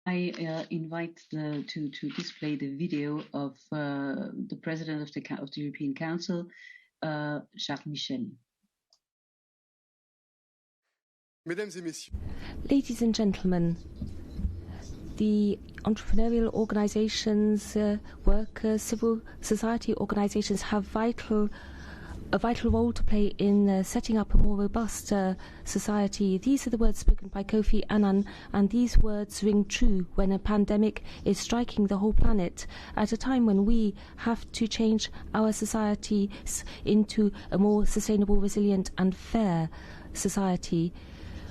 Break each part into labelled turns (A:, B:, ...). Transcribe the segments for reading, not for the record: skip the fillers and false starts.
A: I invite to display the video of the President of the European Council, Charles Michel.
B: Ladies and gentlemen, the entrepreneurial organizations, workers, civil society organizations have a vital role to play in setting up a more robust society. These are the words spoken by Kofi Annan, and these words ring true when a pandemic is striking the whole planet at a time when we have to change our societies into a more sustainable, resilient and fair society.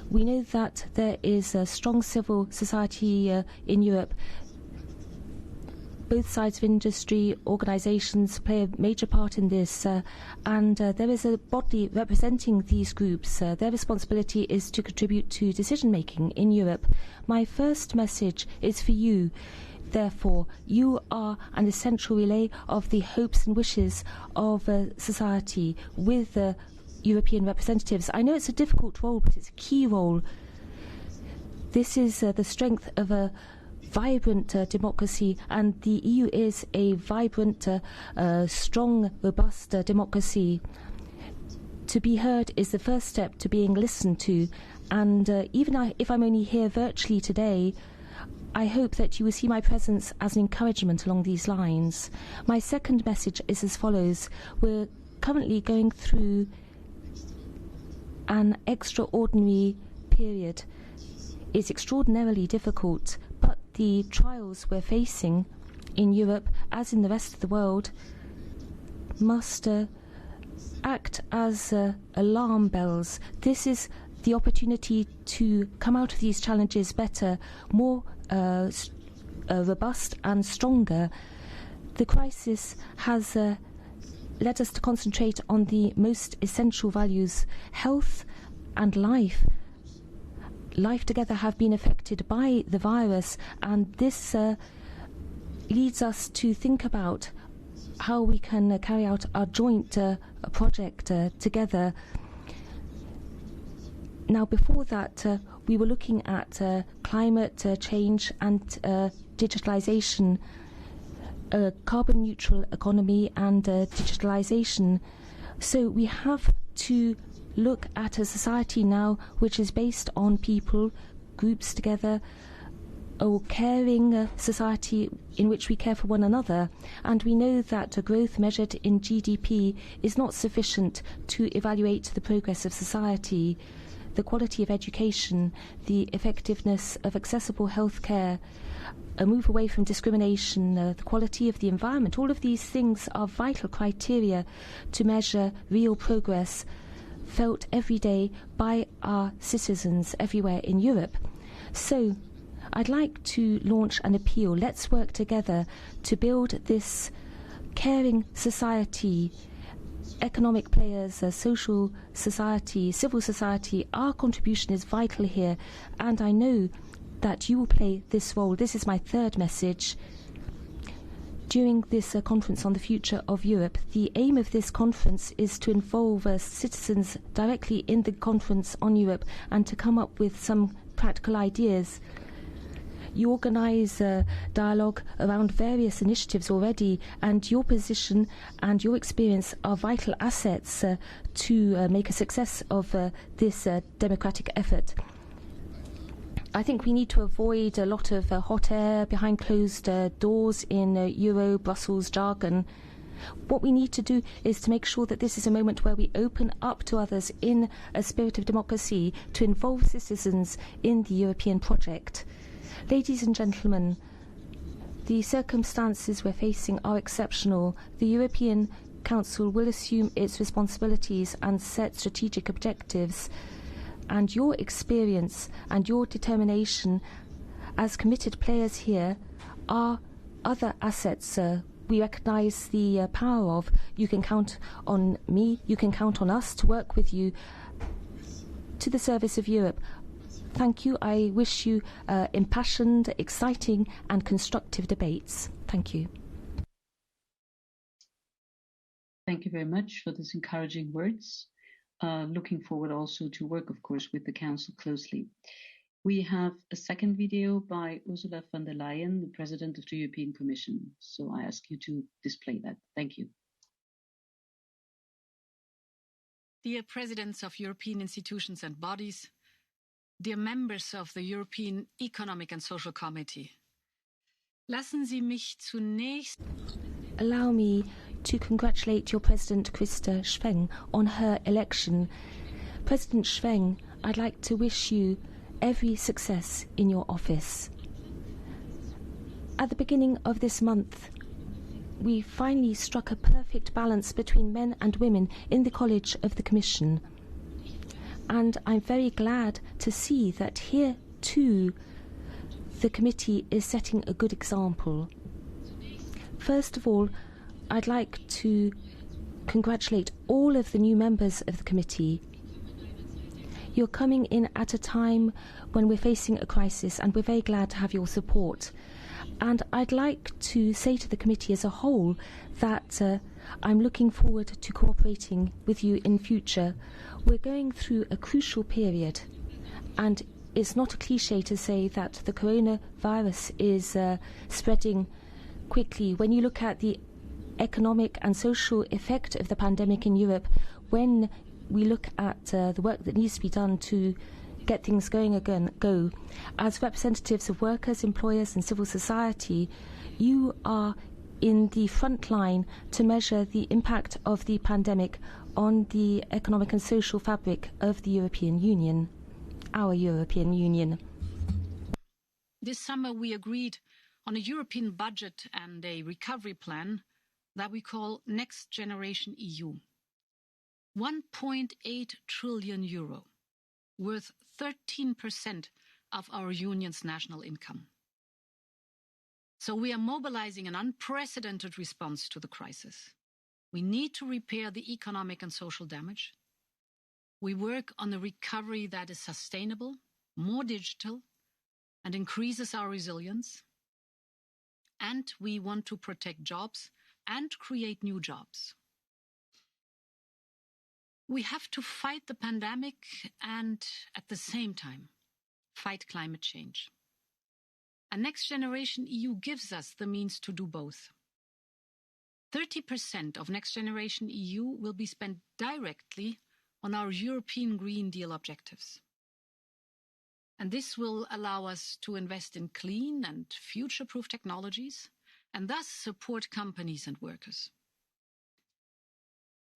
B: We know that there is a strong civil society in Europe. Both sides of industry, organisations play a major part in this, and there is a body representing these groups. Their responsibility is to contribute to decision-making in Europe. My first message is for you. Therefore, you are an essential relay of the hopes and wishes of society with European representatives. I know it's a difficult role, but it's a key role. This is the strength of a vibrant democracy, and the EU is a vibrant, strong, robust democracy. To be heard is the first step to being listened to, and even if I'm only here virtually today, I hope that you will see my presence as an encouragement along these lines. My second message is as follows. We're currently going through an extraordinary period. It's extraordinarily difficult, but the trials we're facing in Europe, as in the rest of the world, must act as alarm bells. This is the opportunity to come out of these challenges better, more robust and stronger. The crisis has led us to concentrate on the most essential values. Health and life together have been affected by the virus, and this leads us to think about how we can carry out our joint project together. Now, before that, we were looking at climate change and digitalization, a carbon neutral economy and digitalization. So we have to look at a society now which is based on people, groups together, a caring society in which we care for one another. And we know that a growth measured in GDP is not sufficient to evaluate the progress of society. The quality of education, the effectiveness of accessible health care, a move away from discrimination, the quality of the environment, all of these things are vital criteria to measure real progress felt every day by our citizens everywhere in Europe. So I'd like to launch an appeal. Let's work together to build this caring society. Economic players, social society, civil society, our contribution is vital here, and I know that you will play this role. This is my third message. During this conference on the future of Europe, the aim of this conference is to involve citizens directly in the conference on Europe and to come up with some practical ideas. You organise dialogue around various initiatives already, and your position and your experience are vital assets to make a success of this democratic effort. I think we need to avoid a lot of hot air behind closed doors in Euro Brussels jargon. What we need to do is to make sure that this is a moment where we open up to others in a spirit of democracy, to involve citizens in the European project. Ladies and gentlemen, the circumstances we're facing are exceptional. The European Council will assume its responsibilities and set strategic objectives. And your experience and your determination as committed players here are other assets we recognise the power of. You can count on me, you can count on us to work with you to the service of Europe. Thank you. I wish you impassioned, exciting and constructive debates. Thank you.
A: Thank you very much for these encouraging words. Looking forward also to work, of course, with the Council closely. We have a second video by Ursula von der Leyen, the President of the European Commission. So I ask you to display that. Thank you.
C: Dear Presidents of European institutions and bodies, dear members of the European Economic and Social Committee, lassen Sie mich zunächst...
B: Allow me to congratulate your President Christa Schweng on her election. President Schweng, I'd like to wish you every success in your office. At the beginning of this month, we finally struck a perfect balance between men and women in the College of the Commission. And I'm very glad to see that here too the committee is setting a good example. First of all, I'd like to congratulate all of the new members of the committee. You're coming in at a time when we're facing a crisis, and we're very glad to have your support. And I'd like to say to the committee as a whole that I'm looking forward to cooperating with you in future. We're going through a crucial period, and it's not a cliche to say that the coronavirus is spreading quickly. When you look at the economic and social effect of the pandemic in Europe, when we look at the work that needs to be done to get things going again, as representatives of workers, employers and civil society, you are in the front line to measure the impact of the pandemic on the economic and social fabric of the European Union, our European Union.
C: This summer we agreed on a European budget and a recovery plan that we call Next Generation EU. 1.8 trillion euro, worth 13% of our union's national income. So we are mobilizing an unprecedented response to the crisis. We need to repair the economic and social damage. We work on a recovery that is sustainable, more digital, and increases our resilience. And we want to protect jobs and create new jobs. We have to fight the pandemic and, at the same time, fight climate change. And Next Generation EU gives us the means to do both. 30% of Next Generation EU will be spent directly on our European Green Deal objectives. And this will allow us to invest in clean and future-proof technologies and thus support companies and workers.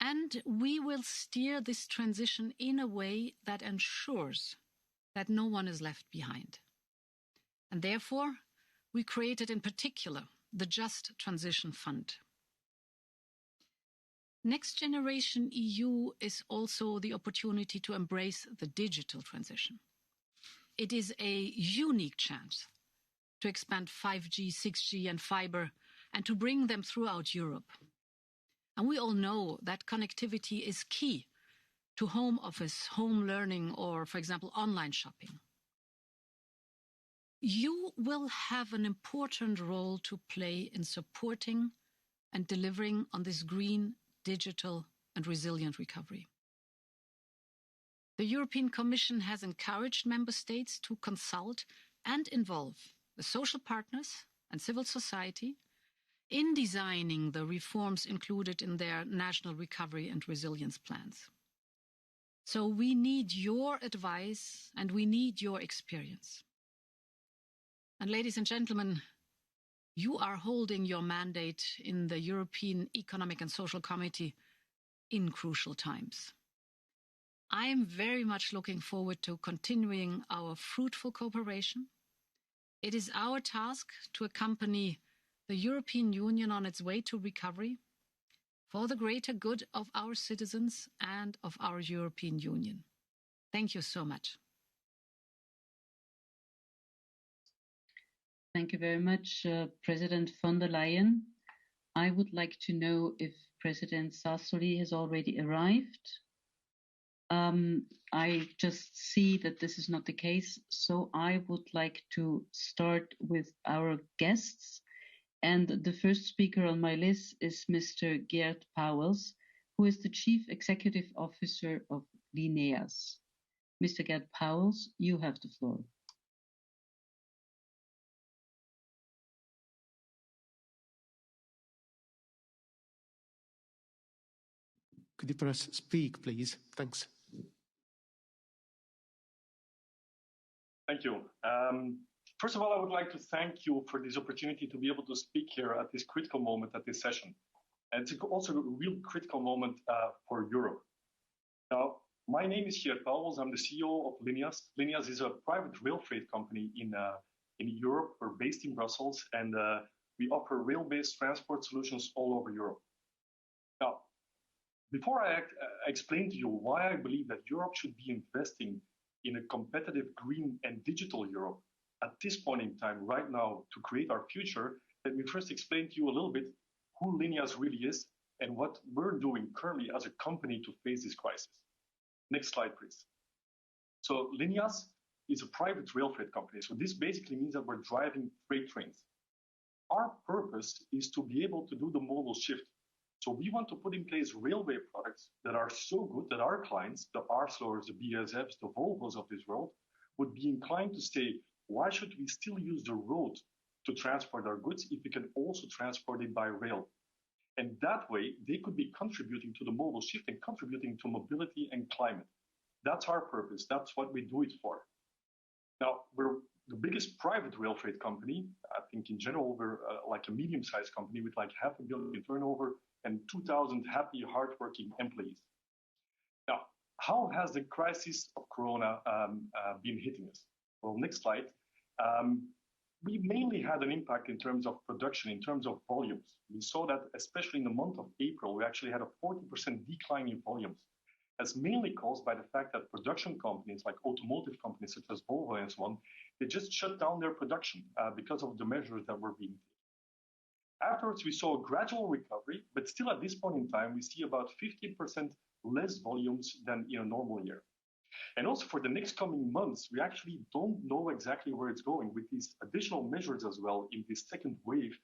C: And we will steer this transition in a way that ensures that no one is left behind. And therefore, we created in particular the Just Transition Fund. Next Generation EU is also the opportunity to embrace the digital transition. It is a unique chance to expand 5G, 6G and fiber and to bring them throughout Europe. And we all know that connectivity is key to home office, home learning, or, for example, online shopping. You will have an important role to play in supporting and delivering on this green, digital, and resilient recovery. The European Commission has encouraged member states to consult and involve the social partners and civil society in designing the reforms included in their national recovery and resilience plans. So we need your advice and we need your experience. And ladies and gentlemen, you are holding your mandate in the European Economic and Social Committee in crucial times. I am very much looking forward to continuing our fruitful cooperation. It is our task to accompany the European Union on its way to recovery for the greater good of our citizens and of our European Union. Thank you so much.
A: Thank you very much, President von der Leyen. I would like to know if President Sassoli has already arrived. I just see that this is not the case, so I would like to start with our guests. And the first speaker on my list is Mr. Geert Pauwels, who is the Chief Executive Officer of Lineas. Mr. Geert Pauwels, you have the floor.
D: Could you press speak, please? Thanks.
E: Thank you. First of all, I would like to thank you for this opportunity to be able to speak here at this critical moment at this session. And it's also a real critical moment for Europe. Now, my name is Geert Pauwels. I'm the CEO of Lineas. Lineas is a private rail freight company in Europe. We're based in Brussels, and we offer rail-based transport solutions all over Europe. Now, before I explain to you why I believe that Europe should be investing in a competitive green and digital Europe at this point in time, right now, to create our future, let me first explain to you a little bit who Lineas really is and what we're doing currently as a company to face this crisis. Next slide, please. So Lineas is a private rail freight company. So this basically means that we're driving freight trains. Our purpose is to be able to do the modal shift. So we want to put in place railway products that are so good that our clients, the Arcelors, the BASFs, the Volvos of this world, would be inclined to say, why should we still use the road to transport our goods if we can also transport it by rail? And that way, they could be contributing to the modal shift and contributing to mobility and climate. That's our purpose. That's what we do it for. Now, we're the biggest private rail freight company. I think in general, we're like a medium-sized company with like 500 million turnover and 2,000 happy, hardworking employees. Now, how has the crisis of Corona been hitting us? Well, next slide. We mainly had an impact in terms of production, in terms of volumes. We saw that especially in the month of April, we actually had a 40% decline in volumes. That's mainly caused by the fact that production companies like automotive companies such as Volvo and so on, they just shut down their production because of the measures that were being taken. Afterwards, we saw a gradual recovery, but still at this point in time, we see about 15% less volumes than in a normal year. And also for the next coming months, we actually don't know exactly where it's going with these additional measures as well in this second wave.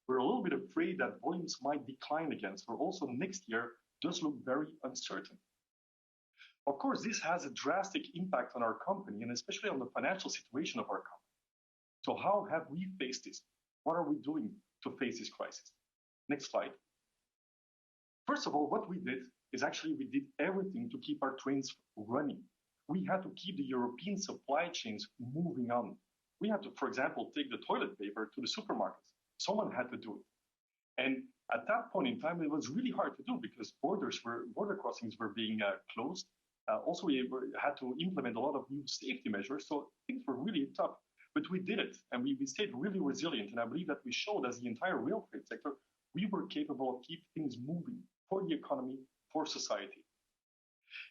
E: We're a little bit afraid that volumes might decline again. So also next year does look very uncertain. Of course, this has a drastic impact on our company and especially on the financial situation of our company. So how have we faced this? What are we doing to face this crisis? Next slide. First of all, what we did is actually we did everything to keep our trains running. We had to keep the European supply chains moving on. We had to, for example, take the toilet paper to the supermarkets. Someone had to do it. And at that point in time, it was really hard to do because border crossings were being closed. Also, we had to implement a lot of new safety measures. So things were really tough, but we did it. And we stayed really resilient. And I believe that we showed as the entire rail freight sector, we were capable of keeping things moving for the economy, for society.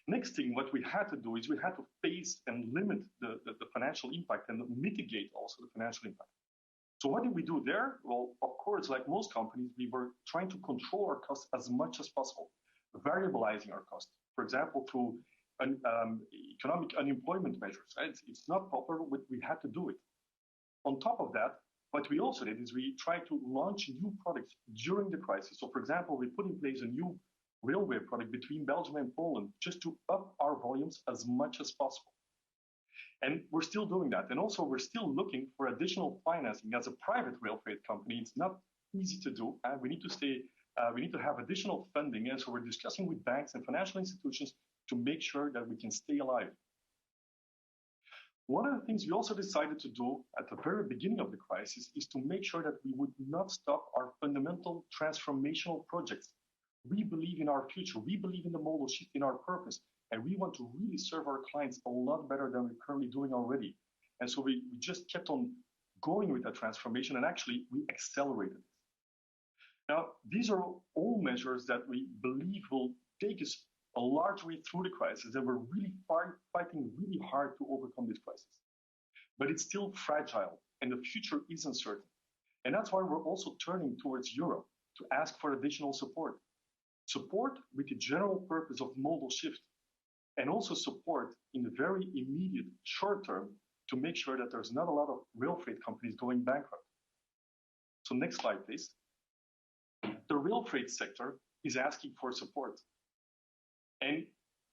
E: Next thing, what we had to do is we had to face and limit the financial impact and mitigate also the financial impact. So what did we do there? Well, of course, like most companies, we were trying to control our costs as much as possible, variabilizing our costs. For example, through economic unemployment measures. Right? It's not proper, but we had to do it. On top of that, what we also did is we tried to launch new products during the crisis. So, for example, we put in place a new railway product between Belgium and Poland just to up our volumes as much as possible. And we're still doing that. And also, we're still looking for additional financing. As a private rail freight company, it's not easy to do. We need to have additional funding. And so we're discussing with banks and financial institutions to make sure that we can stay alive. One of the things we also decided to do at the very beginning of the crisis is to make sure that we would not stop our fundamental transformational projects. We believe in our future. We believe in the modal shift, in our purpose. And we want to really serve our clients a lot better than we're currently doing already. And so we just kept on going with that transformation, and actually we accelerated it. Now, these are all measures that we believe will take us a large way through the crisis, and we're really fighting really hard to overcome this crisis. But it's still fragile, and the future is uncertain. And that's why we're also turning towards Europe to ask for additional support. Support with the general purpose of modal shift, and also support in the very immediate short term to make sure that there's not a lot of rail freight companies going bankrupt. So next slide, please. The rail freight sector is asking for support. And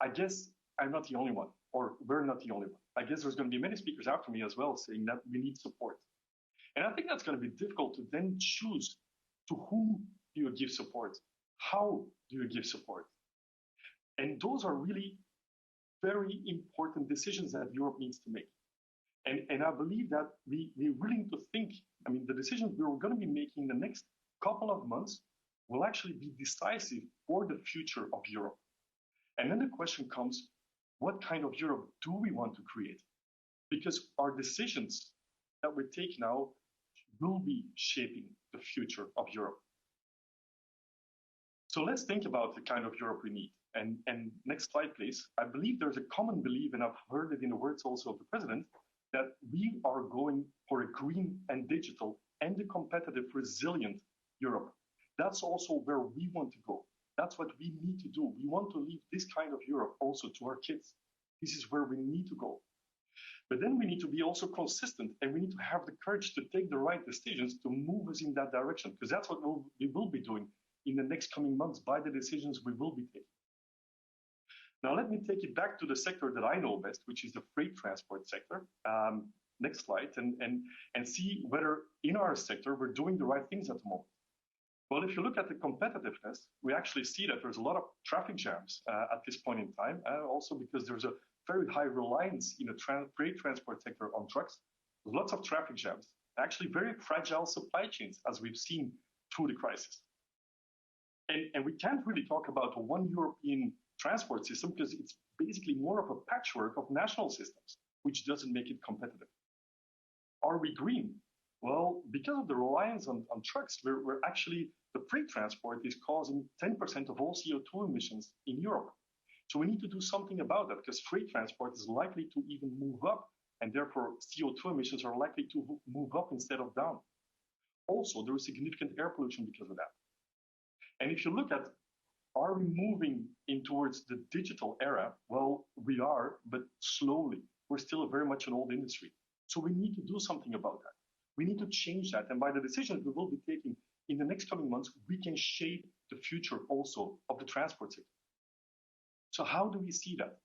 E: I guess I'm not the only one, or we're not the only one. I guess there's going to be many speakers after me as well saying that we need support. And I think that's going to be difficult to then choose to whom do you give support? How do you give support? And those are really very important decisions that Europe needs to make. And I believe that we really need to think, I mean, the decisions we're going to be making in the next couple of months will actually be decisive for the future of Europe. And then the question comes, what kind of Europe do we want to create? Because our decisions that we take now will be shaping the future of Europe. So let's think about the kind of Europe we need. And next slide, please. I believe there's a common belief, and I've heard it in the words also of the president, that we are going for a green and digital and a competitive, resilient Europe. That's also where we want to go. That's what we need to do. We want to leave this kind of Europe also to our kids. This is where we need to go. But then we need to be also consistent, and we need to have the courage to take the right decisions to move us in that direction, because that's what we will be doing in the next coming months by the decisions we will be taking. Now, let me take it back to the sector that I know best, which is the freight transport sector. Next slide, and see whether in our sector we're doing the right things at the moment. Well, if you look at the competitiveness, we actually see that there's a lot of traffic jams at this point in time, also because there's a very high reliance in the freight transport sector on trucks. There's lots of traffic jams, actually very fragile supply chains, as we've seen through the crisis. And we can't really talk about a one European transport system because it's basically more of a patchwork of national systems, which doesn't make it competitive. Are we green? Well, because of the reliance on trucks, we're actually, the freight transport is causing 10% of all CO2 emissions in Europe. So we need to do something about that because freight transport is likely to even move up, and therefore CO2 emissions are likely to move up instead of down. Also, there is significant air pollution because of that. And if you look at, are we moving in towards the digital era? Well, we are, but slowly. We're still very much an old industry. So we need to do something about that. We need to change that. And by the decisions we will be taking in the next coming months, we can shape the future also of the transport sector. So how do we see that?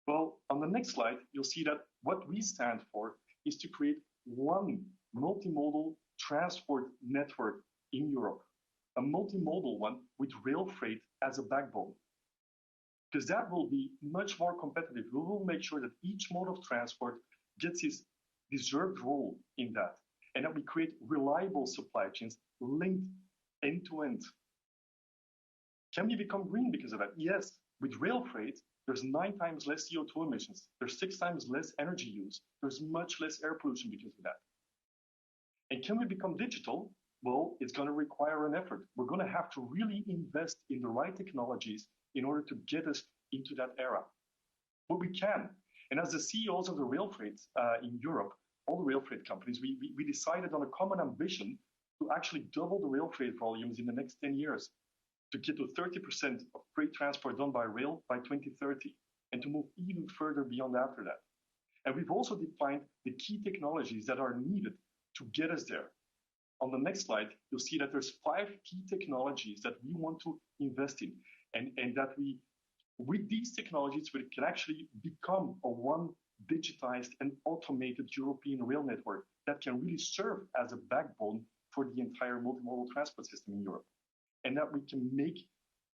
E: Well, on the next slide, you'll see that what we stand for is to create one multimodal transport network in Europe, a multimodal one with rail freight as a backbone. Because that will be much more competitive. We will make sure that each mode of transport gets its deserved role in that, and that we create reliable supply chains linked end to end. Can we become green because of that? Yes. With rail freight, there's 9 times less CO2 emissions. There's 6 times less energy use. There's much less air pollution because of that. And can we become digital? Well, it's going to require an effort. We're going to have to really invest in the right technologies in order to get us into that era. But we can. And as the CEOs of the rail freight in Europe, all the rail freight companies, we decided on a common ambition to actually double the rail freight volumes in the next 10 years, to get to 30% of freight transport done by rail by 2030, and to move even further beyond after that. And we've also defined the key technologies that are needed to get us there. On the next slide, you'll see that there's 5 key technologies that we want to invest in, and that we, with these technologies, we can actually become a one digitized and automated European rail network that can really serve as a backbone for the entire multimodal transport system in Europe, and that we can make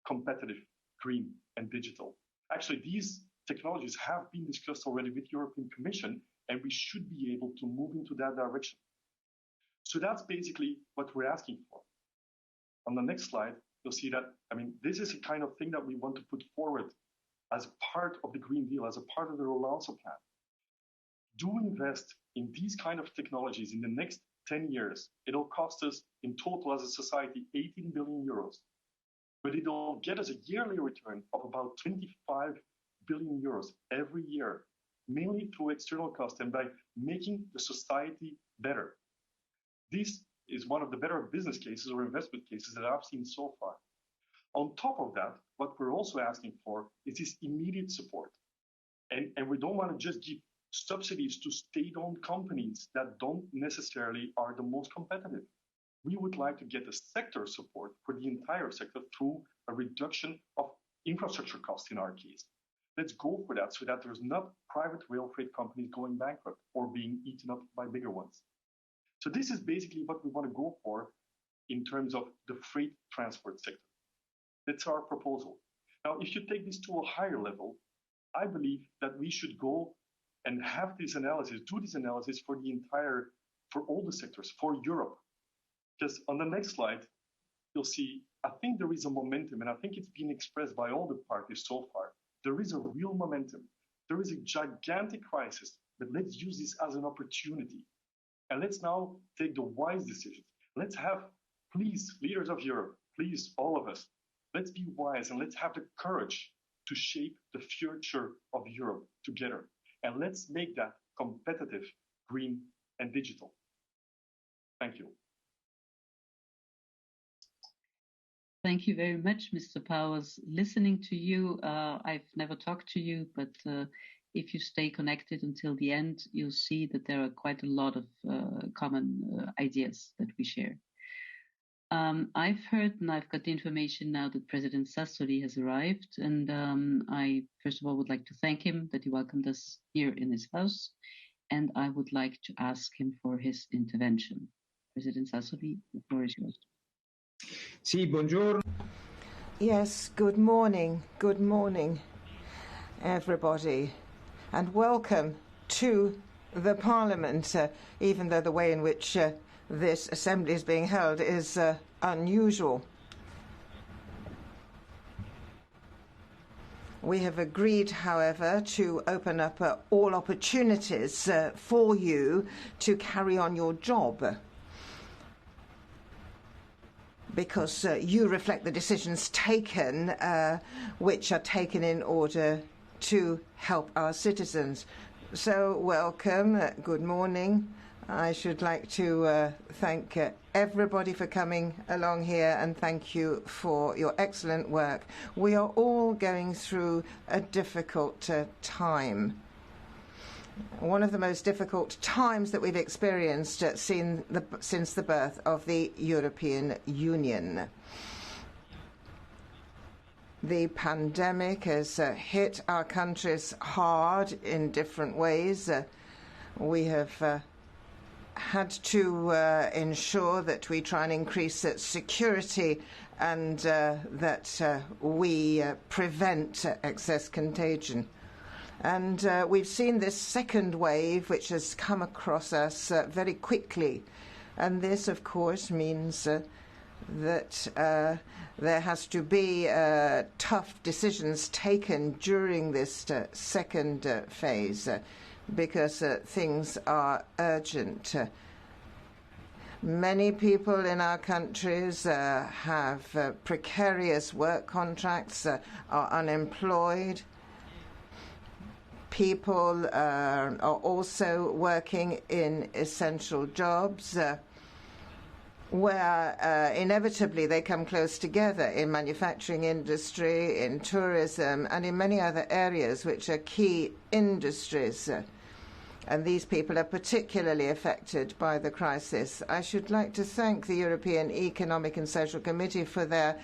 E: competitive, green, and digital. Actually, these technologies have been discussed already with the European Commission, and we should be able to move into that direction. So that's basically what we're asking for. On the next slide, you'll see that, I mean, this is the kind of thing that we want to put forward as part of the Green Deal, as a part of the Rolance plan. Do invest in these kind of technologies in the next 10 years. It'll cost us in total as a society 18 billion euros, but it'll get us a yearly return of about 25 billion euros every year, mainly through external costs and by making the society better. This is one of the better business cases or investment cases that I've seen so far. On top of that, what we're also asking for is this immediate support. And we don't want to just give subsidies to state-owned companies that don't necessarily are the most competitive. We would like to get a sector support for the entire sector through a reduction of infrastructure costs in our case. Let's go for that so that there's not private rail freight companies going bankrupt or being eaten up by bigger ones. So this is basically what we want to go for in terms of the freight transport sector. That's our proposal. Now, if you take this to a higher level, I believe that we should go and have this analysis, do this analysis for all the sectors, for Europe. Because on the next slide, you'll see, I think there is a momentum, and I think it's been expressed by all the parties so far. There is a real momentum. There is a gigantic crisis, but let's use this as an opportunity. And let's now take the wise decisions. Let's have, please, leaders of Europe, please, all of us, let's be wise and let's have the courage to shape the future of Europe together. And let's make that competitive, green, and digital. Thank you.
A: Thank you very much, Mr. Pauwels. Listening to you, I've never talked to you, but if you stay connected until the end, you'll see that there are quite a lot of common ideas that we share. I've heard and I've got the information now that President Sassoli has arrived, and I first of all would like to thank him that he welcomed us here in his house, and I would like to ask him for his intervention. President Sassoli, the floor is yours.
F: Sì, buongiorno.
G: Yes, good morning, everybody, and welcome to the Parliament, even though the way in which this assembly is being held is unusual. We have agreed, however, to open up all opportunities for you to carry on your job, because you reflect the decisions taken, which are taken in order to help our citizens. So welcome, good morning. I should like to thank everybody for coming along here and thank you for your excellent work. We are all going through a difficult time. One of the most difficult times that we've experienced since the birth of the European Union. The pandemic has hit our countries hard in different ways. We have had to ensure that we try and increase security and that we prevent excess contagion. And we've seen this second wave, which has come across us very quickly. And this, of course, means that there has to be tough decisions taken during this second phase, because things are urgent. Many people in our countries have precarious work contracts, are unemployed. People are also working in essential jobs where inevitably they come close together in manufacturing industry, in tourism, and in many other areas which are key industries. And these people are particularly affected by the crisis. I should like to thank the European Economic and Social Committee for their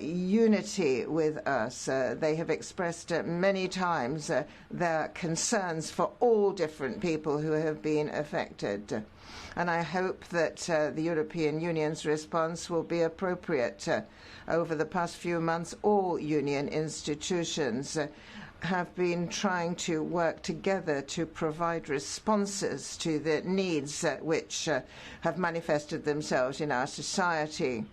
G: unity with us. They have expressed many times their concerns for all different people who have been affected. And I hope that the European Union's response will be appropriate. Over the past few months, all Union institutions have been trying to work together to provide responses to the needs which have manifested themselves in our society.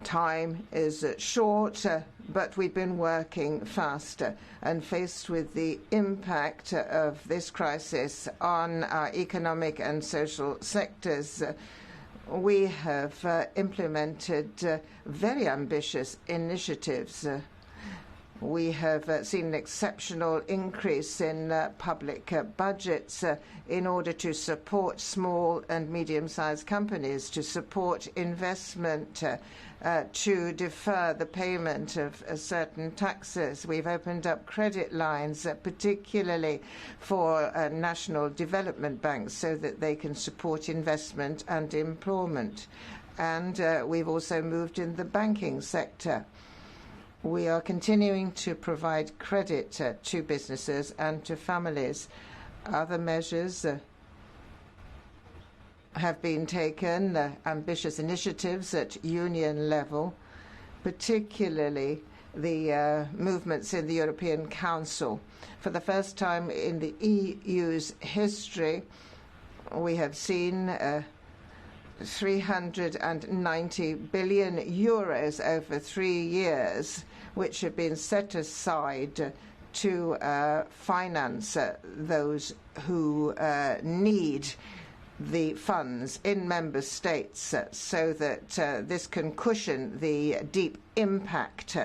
G: Time is short, but we've been working fast, and faced with the impact of this crisis on our economic and social sectors, we have implemented very ambitious initiatives. We have seen an exceptional increase in public budgets in order to support small and medium-sized companies, to support investment, to defer the payment of certain taxes. We've opened up credit lines, particularly for national development banks, so that they can support investment and employment. And we've also moved in the banking sector. We are continuing to provide credit to businesses and to families. Other measures have been taken, ambitious initiatives at union level, particularly the movements in the European Council. For the first time in the EU's history, we have seen 390 billion euros over 3 years, which have been set aside to finance those who need the funds in member states, so that this can cushion the deep impact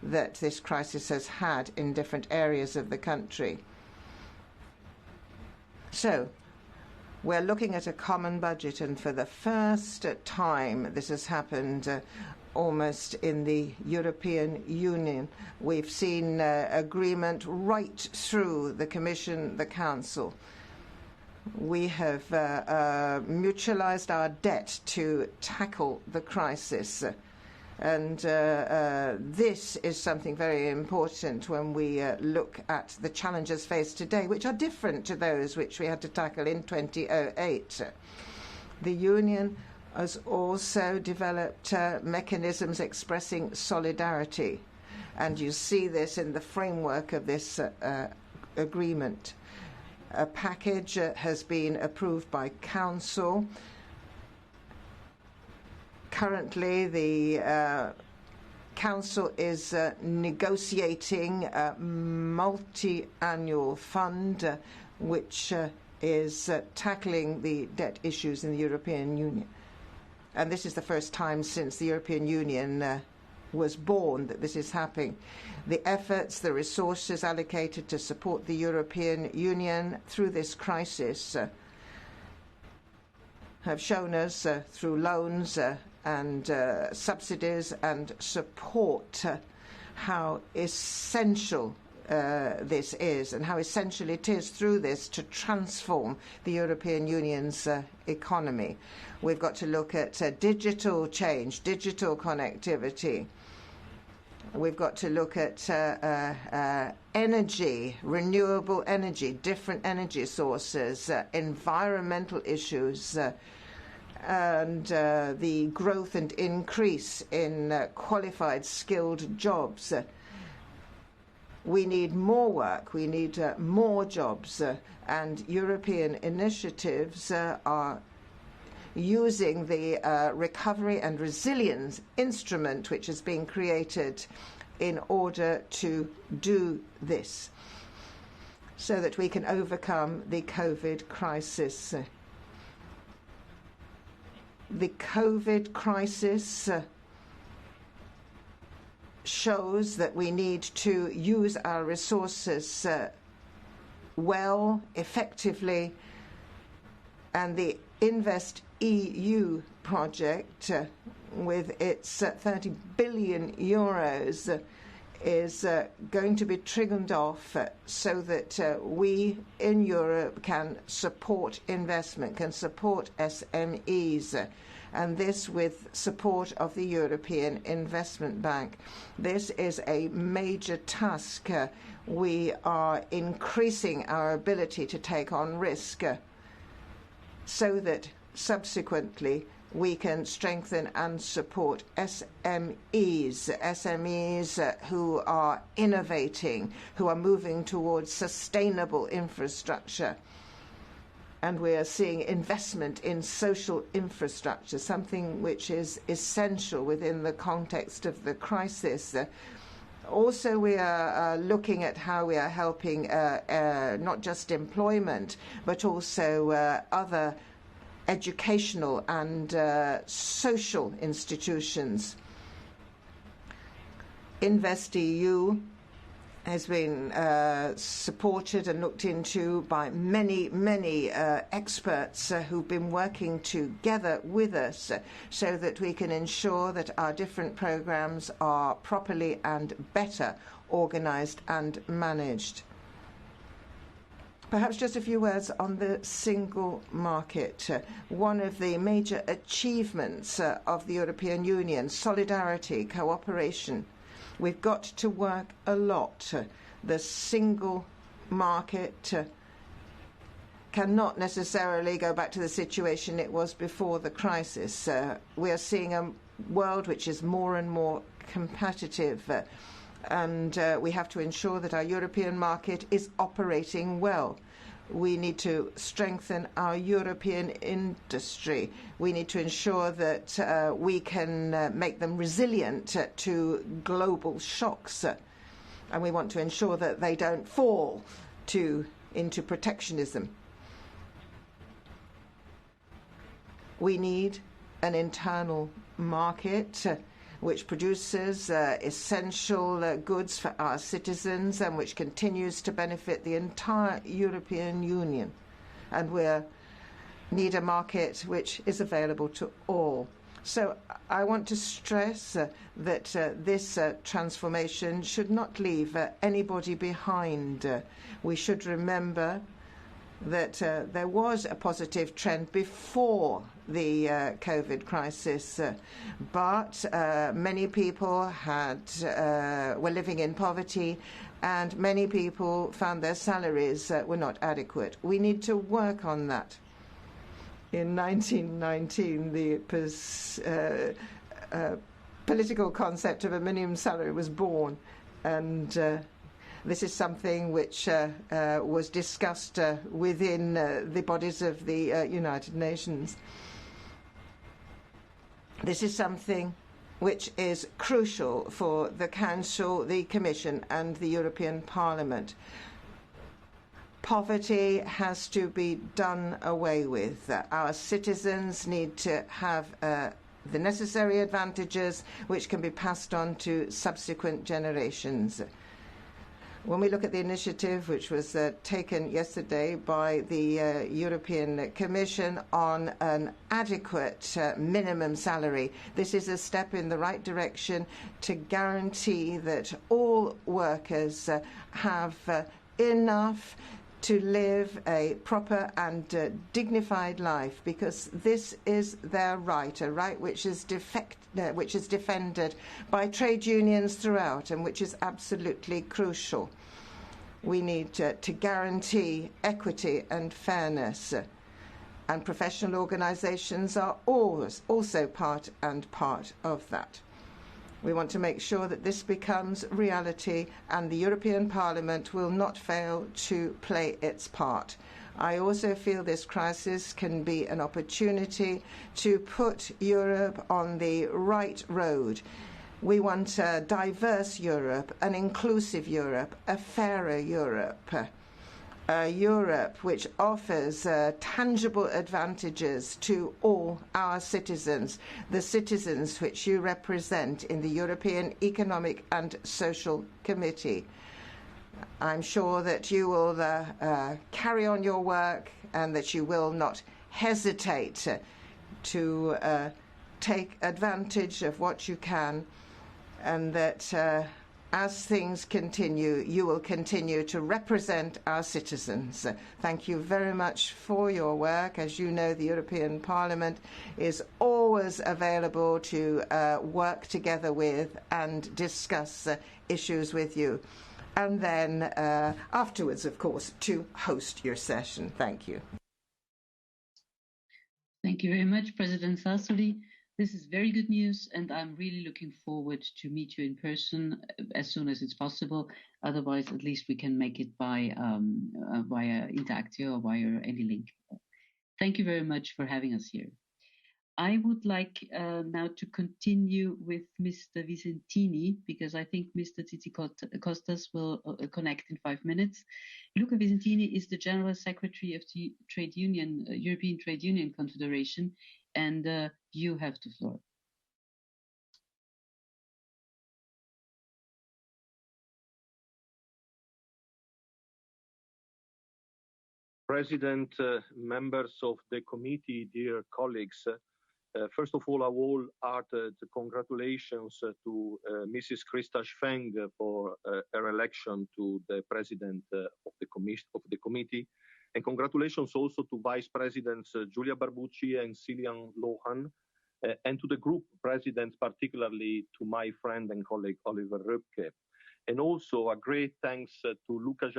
G: that this crisis has had in different areas of the country. So we're looking at a common budget, and for the first time this has happened almost in the European Union. We've seen agreement right through the Commission, the Council. We have mutualized our debt to tackle the crisis. And this is something very important when we look at the challenges faced today, which are different to those which we had to tackle in 2008. The Union has also developed mechanisms expressing solidarity. And you see this in the framework of this agreement. A package has been approved by Council. Currently, the Council is negotiating a multi-annual fund which is tackling the debt issues in the European Union. And this is the first time since the European Union was born that this is happening. The efforts, the resources allocated to support the European Union through this crisis have shown us through loans and subsidies and support how essential this is, and how essential it is through this to transform the European Union's economy. We've got to look at digital change, digital connectivity. We've got to look at energy, renewable energy, different energy sources, environmental issues, and the growth and increase in qualified, skilled jobs. We need more work, we need more jobs, and European initiatives are using the recovery and resilience instrument which has been created in order to do this, so that we can overcome the COVID crisis. The COVID crisis shows that we need to use our resources well, effectively, and the Invest EU project with its 30 billion euros is going to be triggered off so that we in Europe can support investment, can support SMEs, and this with support of the European Investment Bank. This is a major task. We are increasing our ability to take on risk so that subsequently we can strengthen and support SMEs who are innovating, who are moving towards sustainable infrastructure. And we are seeing investment in social infrastructure, something which is essential within the context of the crisis. Also, we are looking at how we are helping not just employment, but also other educational and social institutions. InvestEU has been supported and looked into by many experts who've been working together with us so that we can ensure that our different programs are properly and better organized and managed. Perhaps just a few words on the single market. One of the major achievements of the European Union, solidarity, cooperation. We've got to work a lot. The single market cannot necessarily go back to the situation it was before the crisis. We are seeing a world which is more and more competitive. And we have to ensure that our European market is operating well. We need to strengthen our European industry. We need to into that we can make them resilient to global shocks. And we want to ensure that they don't fall into protectionism. We need an internal market which produces essential goods for our citizens and which continues to benefit the entire European Union. And we need a market which is available to all. So I want to stress that this transformation should not leave anybody behind. We should remember that there was a positive trend before the COVID crisis, but many people were living in poverty, and many people found their salaries were not adequate. We need to work on that. In 1919, the political concept of a minimum salary was born, and this is something which was discussed within the bodies of the United Nations. This is something which is crucial for the Council, the Commission, and the European Parliament. Poverty has to be done away with. Our citizens need to have the necessary advantages which can be passed on to subsequent generations. When we look at the initiative which was taken yesterday by the European Commission on an adequate minimum salary, this is a step in the right direction to guarantee that all workers have enough to live a proper and dignified life, because this is their right, a right which is defended by trade unions throughout and which is absolutely crucial. We need to guarantee equity and fairness, and professional organizations are also part of that. We want to make sure that this becomes reality, and the European Parliament will not fail to play its part. I also feel this crisis can be an opportunity to put Europe on the right road. We want a diverse Europe, an inclusive Europe, a fairer Europe, a Europe which offers tangible advantages to all our citizens, the citizens which you represent in the European Economic and Social Committee. I'm sure that you will carry on your work and that you will not hesitate to take advantage of what you can, and that as things continue, you will continue to represent our citizens. Thank you very much for your work. As you know, the European Parliament is always available to work together with and discuss issues with you. And then afterwards, of course, to host your session. Thank you.
A: Thank you very much, President Sassoli. This is very good news, and I'm really looking forward to meet you in person as soon as it's possible. Otherwise, at least we can make it by via Interactio or via any link. Thank you very much for having us here. I would like now to continue with Mr. Visentini, because I think Mr. Tzitzikostas will connect in 5 minutes. Luca Visentini is the General Secretary of the European Trade Union Confederation, and you have the floor.
H: President, members of the committee, dear colleagues, first of all, a wholehearted congratulations to Mrs. Christa Schweng for her election to the President of the committee, and congratulations also to Vice Presidents Giulia Barbucci and Cillian Lohan, and to the group presidents, particularly to my friend and colleague Oliver Röpke. And also a great thanks to Luca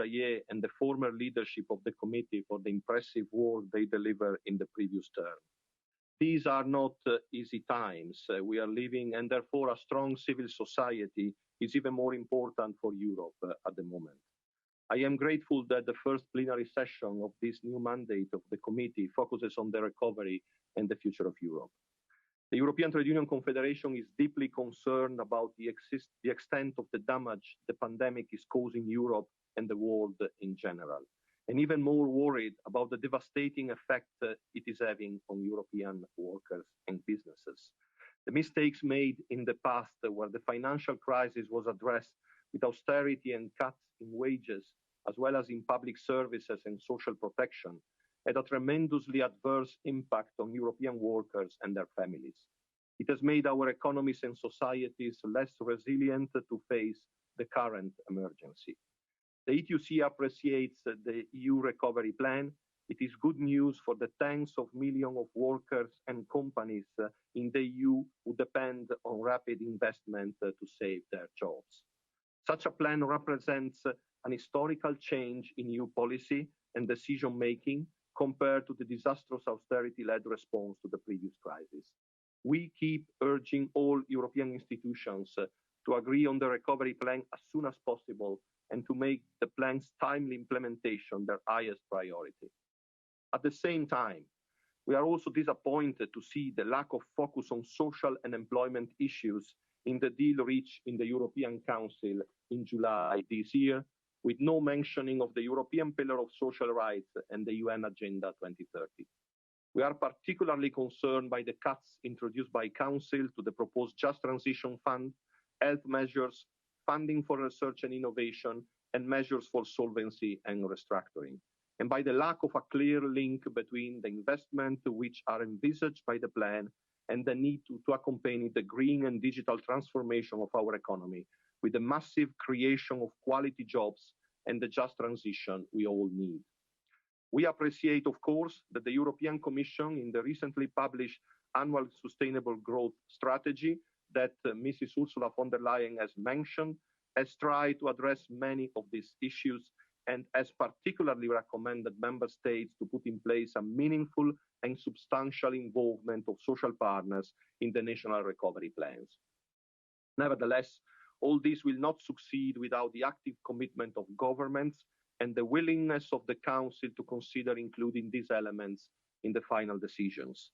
H: and the former leadership of the committee for the impressive work they delivered in the previous term. These are not easy times we are living, and therefore a strong civil society is even more important for Europe at the moment. I am grateful that the first plenary session of this new mandate of the committee focuses on the recovery and the future of Europe. The European Trade Union Confederation is deeply concerned about the extent of the damage the pandemic is causing Europe and the world in general, and even more worried about the devastating effect it is having on European workers and businesses. The mistakes made in the past, where the financial crisis was addressed with austerity and cuts in wages, as well as in public services and social protection, had a tremendously adverse impact on European workers and their families. It has made our economies and societies less resilient to face the current emergency. The ETUC appreciates the EU recovery plan. It is good news for the tens of millions of workers and companies in the EU who depend on rapid investment to save their jobs. Such a plan represents an historical change in EU policy and decision-making compared to the disastrous austerity-led response to the previous crisis. We keep urging all European institutions to agree on the recovery plan as soon as possible and to make the plan's timely implementation their highest priority. At the same time, we are also disappointed to see the lack of focus on social and employment issues in the deal reached in the European Council in July this year, with no mentioning of the European Pillar of Social Rights and the UN Agenda 2030. We are particularly concerned by the cuts introduced by Council to the proposed Just Transition Fund, health measures, funding for research and innovation, and measures for solvency and restructuring, and by the lack of a clear link between the investment which are envisaged by the plan and the need to accompany the green and digital transformation of our economy with the massive creation of quality jobs and the just transition we all need. We appreciate, of course, that the European Commission, in the recently published Annual Sustainable Growth Strategy that Mrs. Ursula von der Leyen has mentioned, has tried to address many of these issues and has particularly recommended member states to put in place a meaningful and substantial involvement of social partners in the national recovery plans. Nevertheless, all this will not succeed without the active commitment of governments and the willingness of the Council to consider including these elements in the final decisions.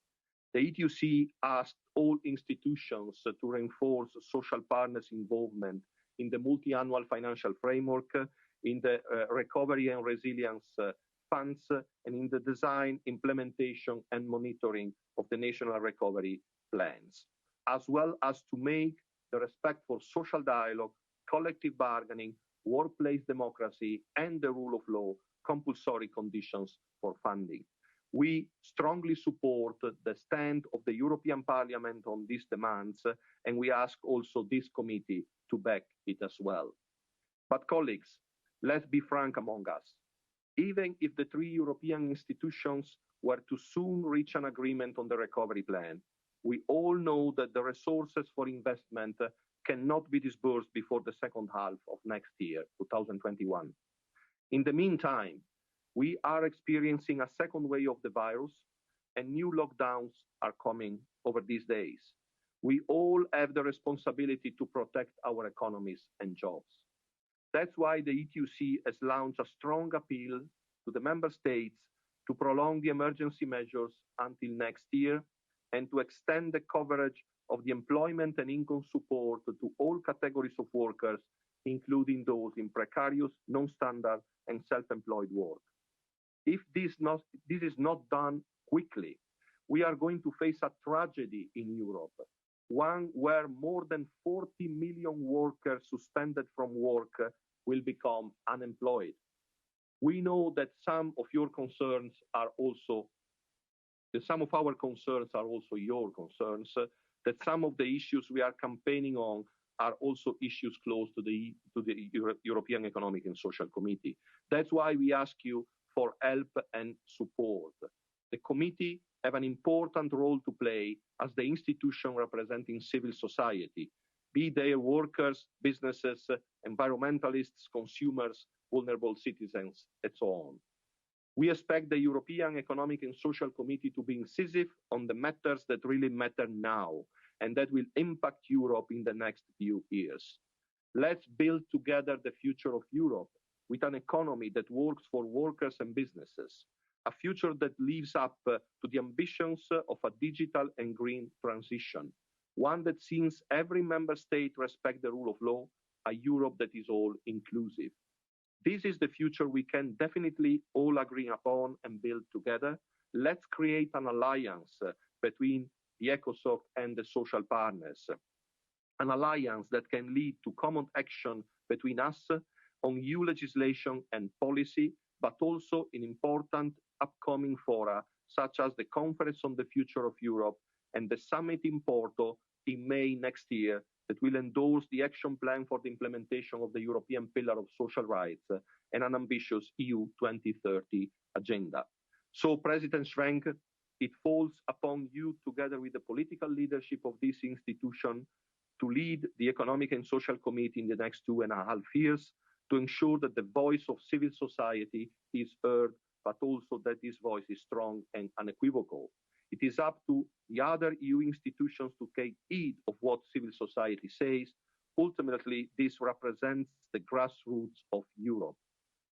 H: The ETUC asked all institutions to reinforce social partners' involvement in the multi-annual financial framework, in the recovery and resilience funds, and in the design, implementation, and monitoring of the national recovery plans, as well as to make the respect for social dialogue, collective bargaining, workplace democracy, and the rule of law compulsory conditions for funding. We strongly support the stand of the European Parliament on these demands, and we ask also this committee to back it as well. But colleagues, let's be frank among us. Even if the three European institutions were to soon reach an agreement on the recovery plan, we all know that the resources for investment cannot be disbursed before the second half of next year, 2021. In the meantime, we are experiencing a second wave of the virus, and new lockdowns are coming over these days. We all have the responsibility to protect our economies and jobs. That's why the ETUC has launched a strong appeal to the member states to prolong the emergency measures until next year and to extend the coverage of the employment and income support to all categories of workers, including those in precarious, non-standard, and self-employed work. If this is not done quickly, we are going to face a tragedy in Europe, one where more than 40 million workers suspended from work will become unemployed. We know that some of our concerns are also your concerns, that some of the issues we are campaigning on are also issues close to the European Economic and Social Committee. That's why we ask you for help and support. The committee have an important role to play as the institution representing civil society, be they workers, businesses, environmentalists, consumers, vulnerable citizens, and so on. We expect the European Economic and Social Committee to be incisive on the matters that really matter now and that will impact Europe in the next few years. Let's build together the future of Europe with an economy that works for workers and businesses, a future that lives up to the ambitions of a digital and green transition, one that sees every member state respect the rule of law, a Europe that is all inclusive. This is the future we can definitely all agree upon and build together. Let's create an alliance between the ECOSOC and the social partners, an alliance that can lead to common action between us on EU legislation and policy, but also in important upcoming fora, such as the Conference on the Future of Europe and the summit in Porto in May next year that will endorse the action plan for the implementation of the European Pillar of Social Rights and an ambitious EU 2030 agenda. So, President Schweng, it falls upon you, together with the political leadership of this institution, to lead the Economic and Social Committee in the next 2.5 years to ensure that the voice of civil society is heard, but also that this voice is strong and unequivocal. It is up to the other EU institutions to take heed of what civil society says. Ultimately, this represents the grassroots of Europe.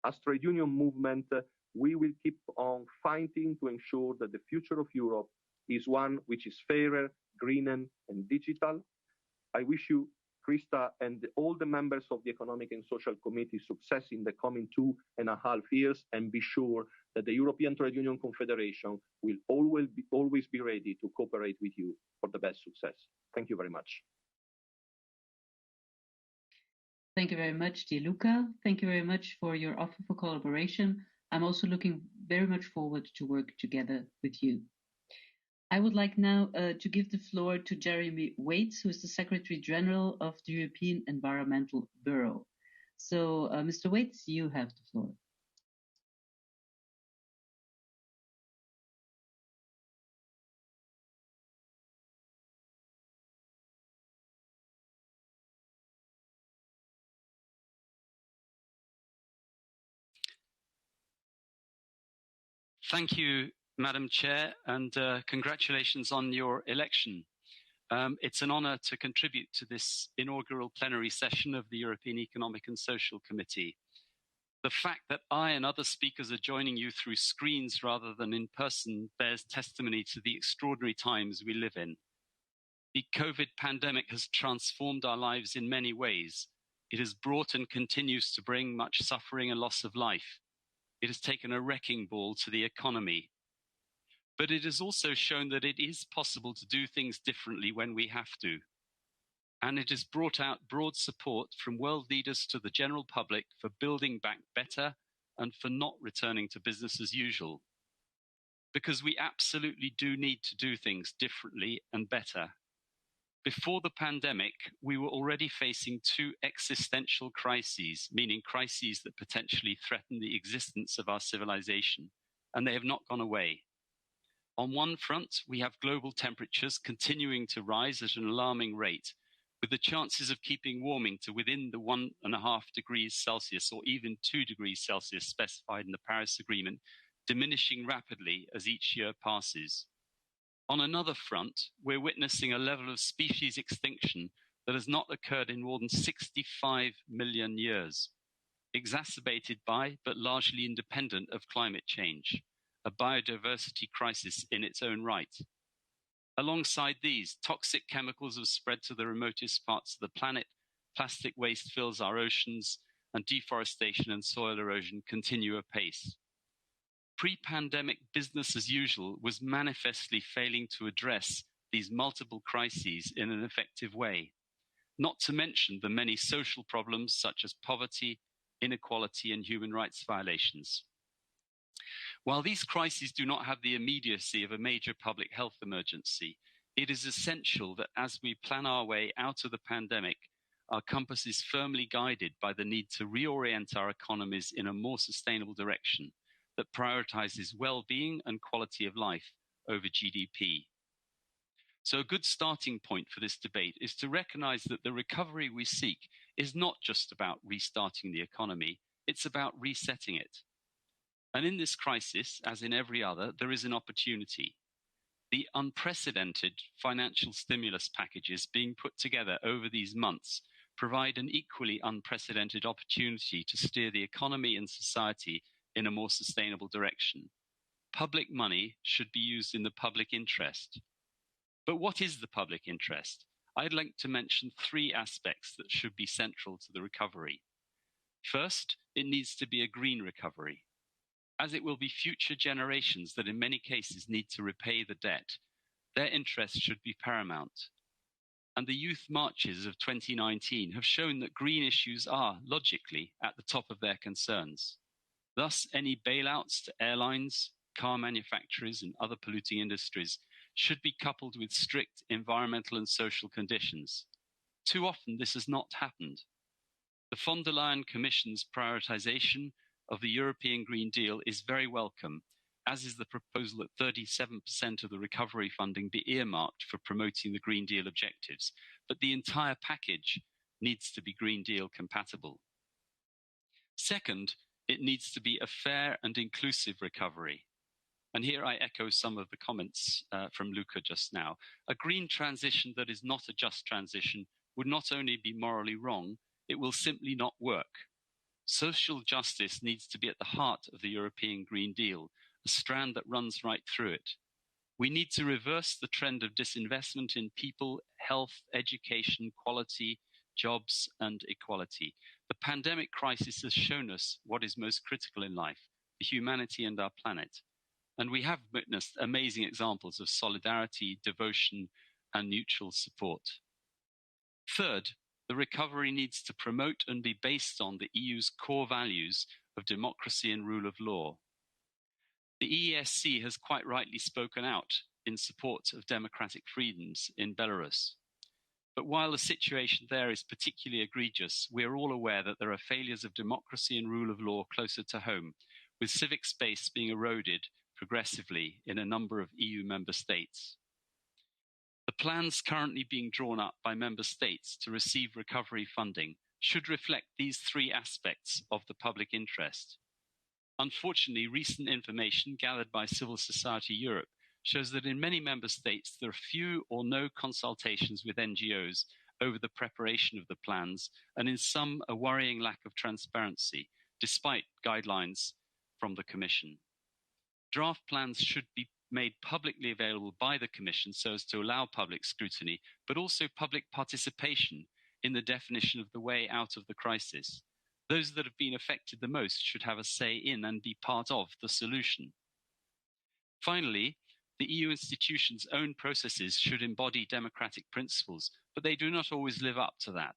H: As trade union movement, we will keep on fighting to ensure that the future of Europe is one which is fairer, greener, and digital. I wish you, Christa, and all the members of the Economic and Social Committee success in the coming 2.5 years, and be sure that the European Trade Union Confederation will always be ready to cooperate with you for the best success. Thank you very much.
A: Thank you very much, dear Luca. Thank you very much for your offer for collaboration. I'm also looking very much forward to work together with you. I would like now to give the floor to Jeremy Wates, who is the Secretary General of the European Environmental Bureau. So, Mr. Wates, you have the floor.
I: Thank you, Madam Chair, and congratulations on your election. It's an honour to contribute to this inaugural plenary session of the European Economic and Social Committee. The fact that I and other speakers are joining you through screens rather than in person bears testimony to the extraordinary times we live in. The COVID pandemic has transformed our lives in many ways. It has brought and continues to bring much suffering and loss of life. It has taken a wrecking ball to the economy. But it has also shown that it is possible to do things differently when we have to. And it has brought out broad support from world leaders to the general public for building back better and for not returning to business as usual. Because we absolutely do need to do things differently and better. Before the pandemic, we were already facing 2 existential crises, meaning crises that potentially threaten the existence of our civilization, and they have not gone away. On one front, we have global temperatures continuing to rise at an alarming rate, with the chances of keeping warming to within the 1.5 degrees Celsius or even 2 degrees Celsius specified in the Paris Agreement diminishing rapidly as each year passes. On another front, we're witnessing a level of species extinction that has not occurred in more than 65 million years, exacerbated by, but largely independent of, climate change, a biodiversity crisis in its own right. Alongside these, toxic chemicals have spread to the remotest parts of the planet, plastic waste fills our oceans, and deforestation and soil erosion continue apace. Pre-pandemic business as usual was manifestly failing to address these multiple crises in an effective way, not to mention the many social problems such as poverty, inequality, and human rights violations. While these crises do not have the immediacy of a major public health emergency, it is essential that as we plan our way out of the pandemic, our compass is firmly guided by the need to reorient our economies in a more sustainable direction that prioritizes well-being and quality of life over GDP. So a good starting point for this debate is to recognize that the recovery we seek is not just about restarting the economy, it's about resetting it. And in this crisis, as in every other, there is an opportunity. The unprecedented financial stimulus packages being put together over these months provide an equally unprecedented opportunity to steer the economy and society in a more sustainable direction. Public money should be used in the public interest. But what is the public interest? I'd like to mention three aspects that should be central to the recovery. First, it needs to be a green recovery. As it will be future generations that in many cases need to repay the debt, their interests should be paramount. And the youth marches of 2019 have shown that green issues are, logically, at the top of their concerns. Thus, any bailouts to airlines, car manufacturers and other polluting industries should be coupled with strict environmental and social conditions. Too often this has not happened. The von der Leyen Commission's prioritization of the European Green Deal is very welcome, as is the proposal that 37% of the recovery funding be earmarked for promoting the Green Deal objectives, but the entire package needs to be Green Deal compatible. Second, it needs to be a fair and inclusive recovery. And here I echo some of the comments from Luca just now. A green transition that is not a just transition would not only be morally wrong, it will simply not work. Social justice needs to be at the heart of the European Green Deal, a strand that runs right through it. We need to reverse the trend of disinvestment in people, health, education, quality, jobs, and equality. The pandemic crisis has shown us what is most critical in life, humanity and our planet. And we have witnessed amazing examples of solidarity, devotion, and mutual support. Third, the recovery needs to promote and be based on the EU's core values of democracy and rule of law. The EESC has quite rightly spoken out in support of democratic freedoms in Belarus. But while the situation there is particularly egregious, we are all aware that there are failures of democracy and rule of law closer to home, with civic space being eroded progressively in a number of EU member states. The plans currently being drawn up by member states to receive recovery funding should reflect these three aspects of the public interest. Unfortunately, recent information gathered by Civil Society Europe shows that in many member states there are few or no consultations with NGOs over the preparation of the plans, and in some a worrying lack of transparency, despite guidelines from the Commission. Draft plans should be made publicly available by the Commission so as to allow public scrutiny, but also public participation in the definition of the way out of the crisis. Those that have been affected the most should have a say in and be part of the solution. Finally, the EU institutions' own processes should embody democratic principles, but they do not always live up to that.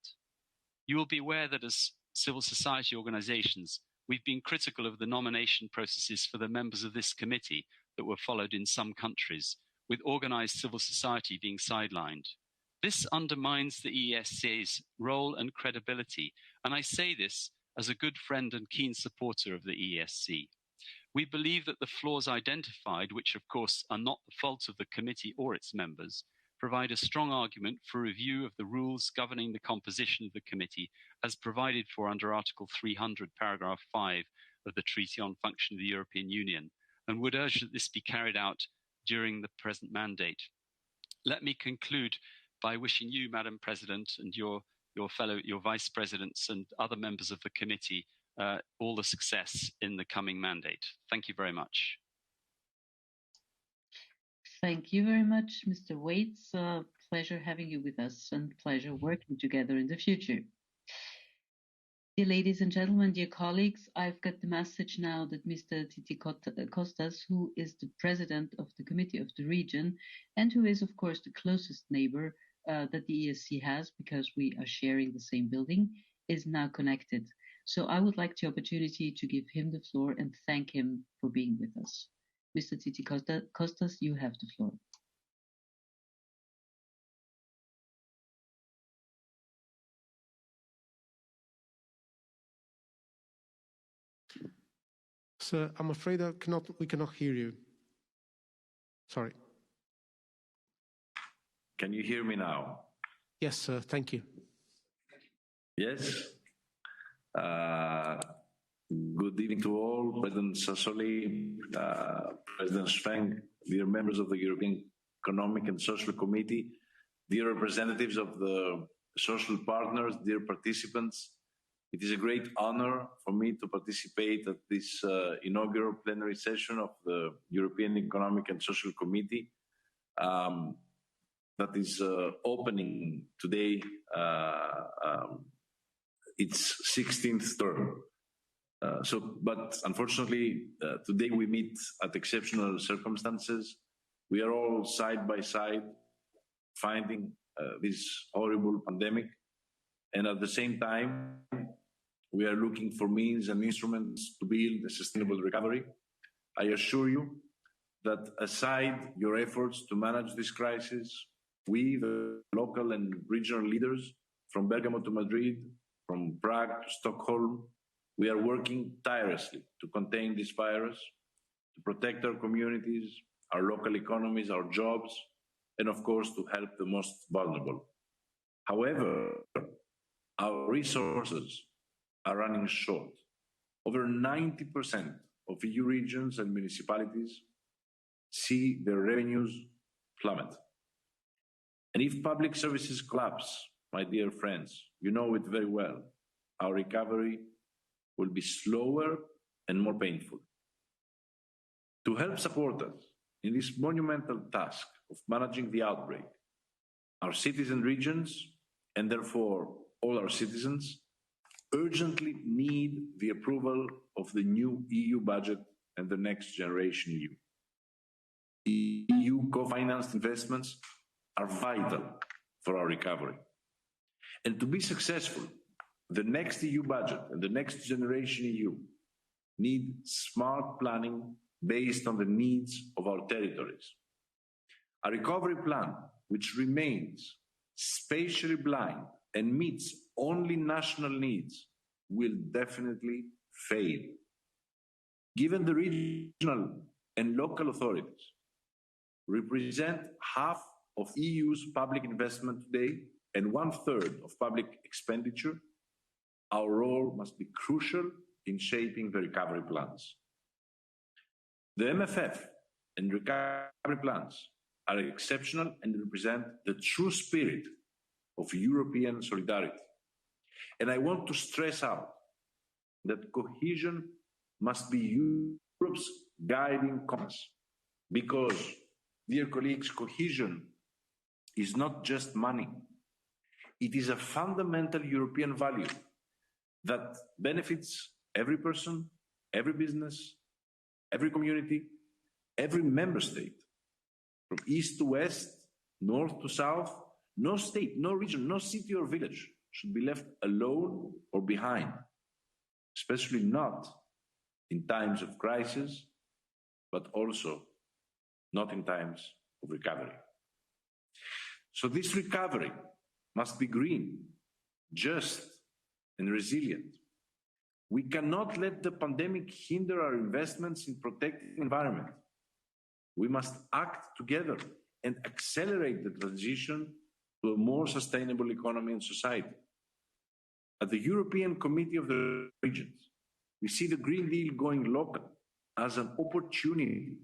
I: You will be aware that as civil society organisations, we've been critical of the nomination processes for the members of this committee that were followed in some countries, with organised civil society being sidelined. This undermines the EESC's role and credibility, and I say this as a good friend and keen supporter of the EESC. We believe that the flaws identified, which of course are not the fault of the committee or its members, provide a strong argument for review of the rules governing the composition of the committee as provided for under Article 300, paragraph 5 of the Treaty on Function of the European Union, and would urge that this be carried out during the present mandate. Let me conclude by wishing you, Madam President, and your Vice Presidents and other members of the committee all the success in the coming mandate. Thank you very much.
A: Thank you very much, Mr. Wates. Pleasure having you with us and pleasure working together in the future. Dear ladies and gentlemen, dear colleagues, I've got the message now that Mr. Tzitzikostas, who is the President of the Committee of the Region and who is, of course, the closest neighbor that the ESC has because we are sharing the same building, is now connected. So I would like the opportunity to give him the floor and thank him for being with us. Mr. Tzitzikostas, you have the floor.
D: Sir, I'm afraid we cannot hear you. Sorry.
J: Can you hear me now?
D: Yes, sir. Thank you.
J: Yes. Good evening to all. President Sassoli, President Schweng, dear members of the European Economic and Social Committee, dear representatives of the social partners, dear participants, it is a great honor for me to participate at this inaugural plenary session of the European Economic and Social Committee that is opening today its 16th term. But unfortunately, today we meet at exceptional circumstances. We are all side by side fighting this horrible pandemic. And at the same time, we are looking for means and instruments to build a sustainable recovery. I assure you that aside your efforts to manage this crisis, we, the local and regional leaders from Bergamo to Madrid, from Prague to Stockholm, we are working tirelessly to contain this virus, to protect our communities, our local economies, our jobs, and of course to help the most vulnerable. However, our resources are running short. Over 90% of EU regions and municipalities see their revenues plummet. And if public services collapse, my dear friends, you know it very well, our recovery will be slower and more painful. To help support us in this monumental task of managing the outbreak, our cities and regions, and therefore all our citizens, urgently need the approval of the new EU budget and the Next Generation EU. EU co-financed investments are vital for our recovery. And to be successful, the next EU budget and the Next Generation EU need smart planning based on the needs of our territories. A recovery plan which remains spatially blind and meets only national needs will definitely fail. Given the regional and local authorities represent half of EU's public investment today and 1/3 of public expenditure, our role must be crucial in shaping the recovery plans. The MFF and recovery plans are exceptional and represent the true spirit of European solidarity. And I want to stress out that cohesion must be Europe's guiding compass, because, dear colleagues, cohesion is not just money. It is a fundamental European value that benefits every person, every business, every community, every member state. From east to west, north to south, no state, no region, no city or village should be left alone or behind, especially not in times of crisis, but also not in times of recovery. So this recovery must be green, just, and resilient. We cannot let the pandemic hinder our investments in protecting the environment. We must act together and accelerate the transition to a more sustainable economy and society. At the European Committee of the Regions, we see the Green Deal going local as an opportunity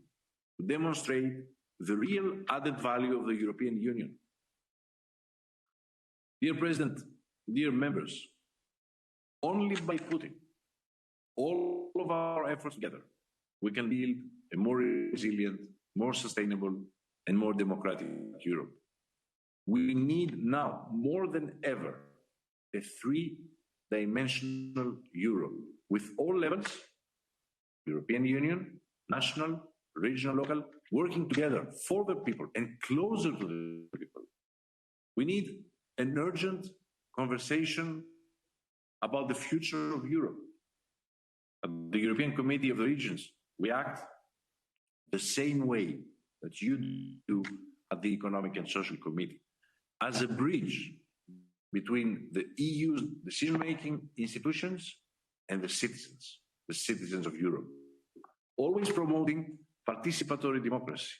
J: to demonstrate the real added value of the European Union. Dear President, dear members, only by putting all of our efforts together, we can build a more resilient, more sustainable, and more democratic Europe. We need now, more than ever, a three-dimensional Europe with all levels, European Union, national, regional, local, working together for the people and closer to the people. We need an urgent conversation about the future of Europe. At the European Committee of the Regions, we act the same way that you do at the Economic and Social Committee, as a bridge between the EU's decision-making institutions and the citizens of Europe, always promoting participatory democracy.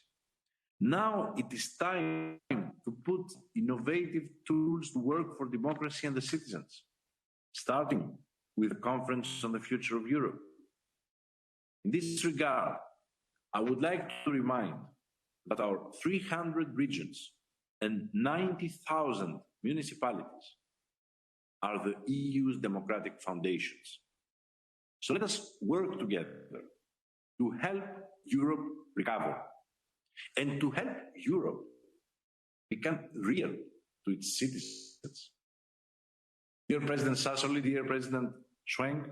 J: Now it is time to put innovative tools to work for democracy and the citizens, starting with the Conference on the Future of Europe. In this regard, I would like to remind that our 300 regions and 90,000 municipalities are the EU's democratic foundations. So let us work together to help Europe recover and to help Europe become real to its citizens. Dear President Sassoli, dear President Schweng,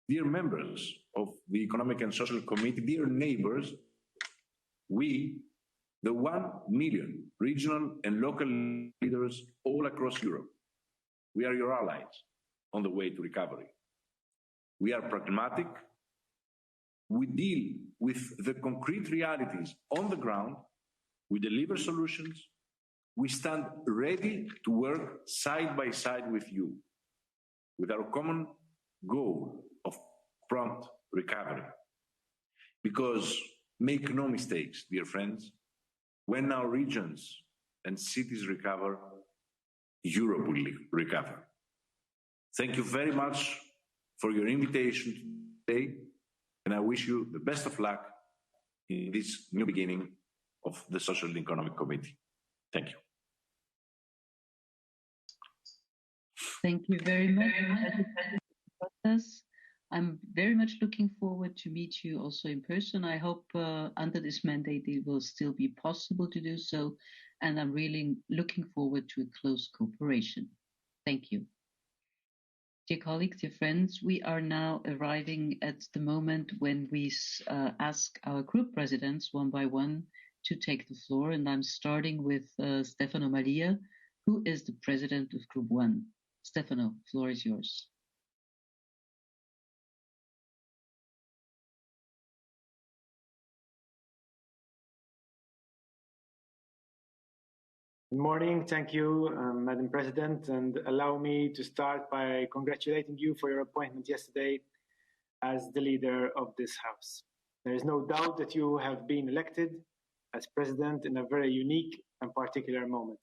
J: dear members of the Economic and Social Committee, dear neighbors, we, the 1 million regional and local leaders all across Europe, we are your allies on the way to recovery. We are pragmatic. We deal with the concrete realities on the ground. We deliver solutions. We stand ready to work side by side with you, with our common goal of prompt recovery. Because make no mistakes, dear friends, when our regions and cities recover, Europe will recover. Thank you very much for your invitation today, and I wish you the best of luck in this new beginning of the Social and Economic Committee. Thank you.
A: Thank you very much. I'm very much looking forward to meet you also in person. I hope under this mandate it will still be possible to do so, and I'm really looking forward to a close cooperation. Thank you. Dear colleagues, dear friends, we are now arriving at the moment when we ask our group presidents one by one to take the floor, and I'm starting with Stefano Mallia, who is the president of Group 1. Stefano, floor is yours.
K: Good morning. Thank you, Madam President, and allow me to start by congratulating you for your appointment yesterday as the leader of this House. There is no doubt that you have been elected as President in a very unique and particular moment.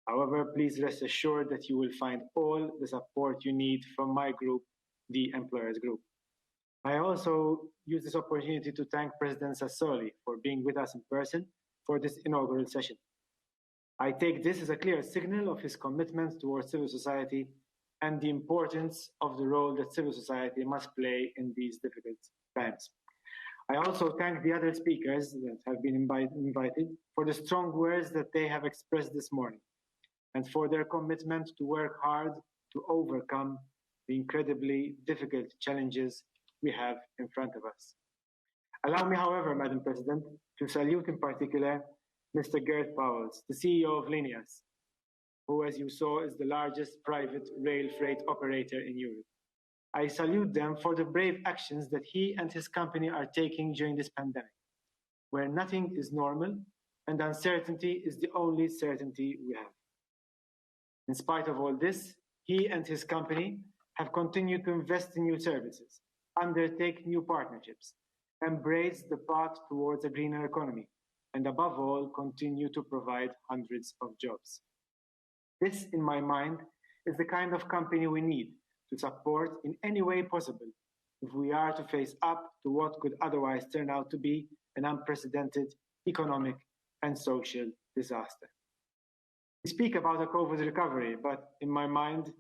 K: However, please rest assured that you will find all the support you need from my group, the Employers Group. I also use this opportunity to thank President Sassoli for being with us in person for this inaugural session. I take this as a clear signal of his commitment towards civil society and the importance of the role that civil society must play in these difficult times. I also thank the other speakers that have been invited for the strong words that they have expressed this morning and for their commitment to work hard to overcome the incredibly difficult challenges we have in front of us. Allow me, however, Madam President, to salute in particular Mr. Geert Pauwels, the CEO of Lineas, who, as you saw, is the largest private rail freight operator in Europe. I salute them for the brave actions that he and his company are taking during this pandemic, where nothing is normal and uncertainty is the only certainty we have. In spite of all this, he and his company have continued to invest in new services, undertake new partnerships, embrace the path towards a greener economy, and above all, continue to provide hundreds of jobs. This, in my mind, is the kind of company we need to support in any way possible if we are to face up to what could otherwise turn out to be an unprecedented economic and social disaster. We speak about a COVID recovery, but in my mind,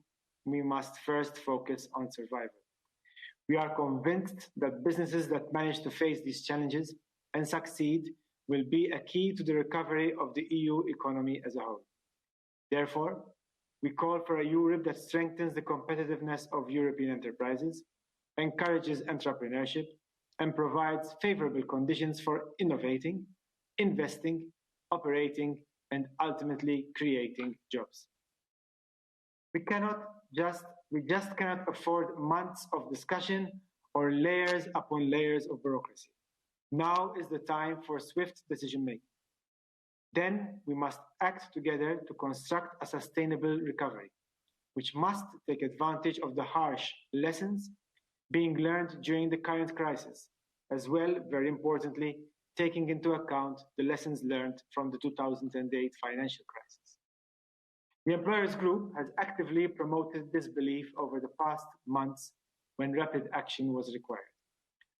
K: we must first focus on survival. We are convinced that businesses that manage to face these challenges and succeed will be a key to the recovery of the EU economy as a whole. Therefore, we call for a Europe that strengthens the competitiveness of European enterprises, encourages entrepreneurship, and provides favorable conditions for innovating, investing, operating, and ultimately creating jobs. We just cannot afford months of discussion or layers upon layers of bureaucracy. Now is the time for swift decision-making. Then we must act together to construct a sustainable recovery, which must take advantage of the harsh lessons being learned during the current crisis, as well, very importantly, taking into account the lessons learned from the 2008 financial crisis. The Employers Group has actively promoted this belief over the past months when rapid action was required.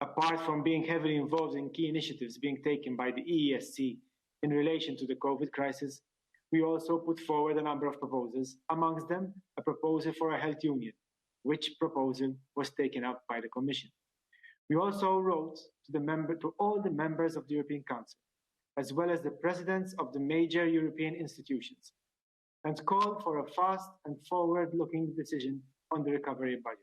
K: Apart from being heavily involved in key initiatives being taken by the EESC in relation to the COVID crisis, we also put forward a number of proposals, amongst them a proposal for a health union, which proposal was taken up by the Commission. We also wrote to all the members of the European Council, as well as the presidents of the major European institutions, and called for a fast and forward-looking decision on the recovery budget.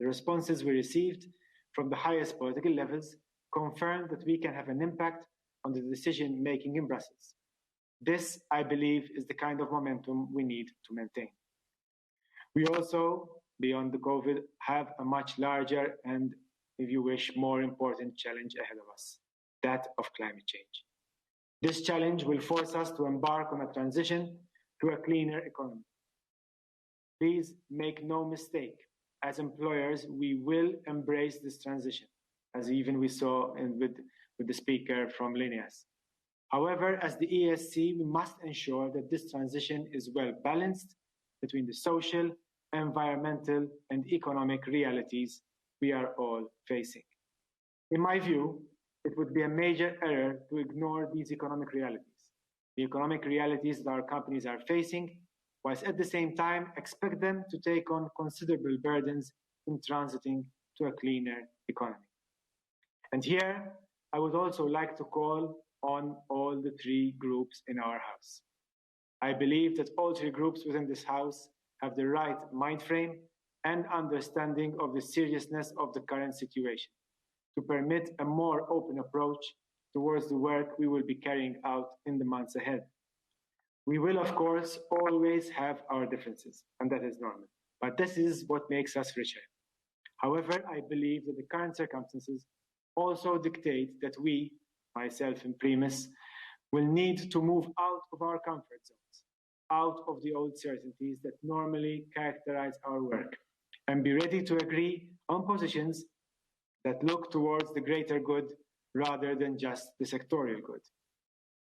K: The responses we received from the highest political levels confirmed that we can have an impact on the decision-making in Brussels. This, I believe, is the kind of momentum we need to maintain. We also, beyond the COVID, have a much larger and, if you wish, more important challenge ahead of us, that of climate change. This challenge will force us to embark on a transition to a cleaner economy. Please make no mistake, as employers, we will embrace this transition, as even we saw with the speaker from Lineas. However, as the EESC, we must ensure that this transition is well balanced between the social, environmental, and economic realities we are all facing. In my view, it would be a major error to ignore these economic realities, the economic realities that our companies are facing, whilst at the same time expect them to take on considerable burdens in transiting to a cleaner economy. And here, I would also like to call on all the three groups in our House. I believe that all three groups within this House have the right mind frame and understanding of the seriousness of the current situation to permit a more open approach towards the work we will be carrying out in the months ahead. We will, of course, always have our differences, and that is normal. But this is what makes us richer. However, I believe that the current circumstances also dictate that we, myself in primis, will need to move out of our comfort zones, out of the old certainties that normally characterize our work, and be ready to agree on positions that look towards the greater good rather than just the sectorial good.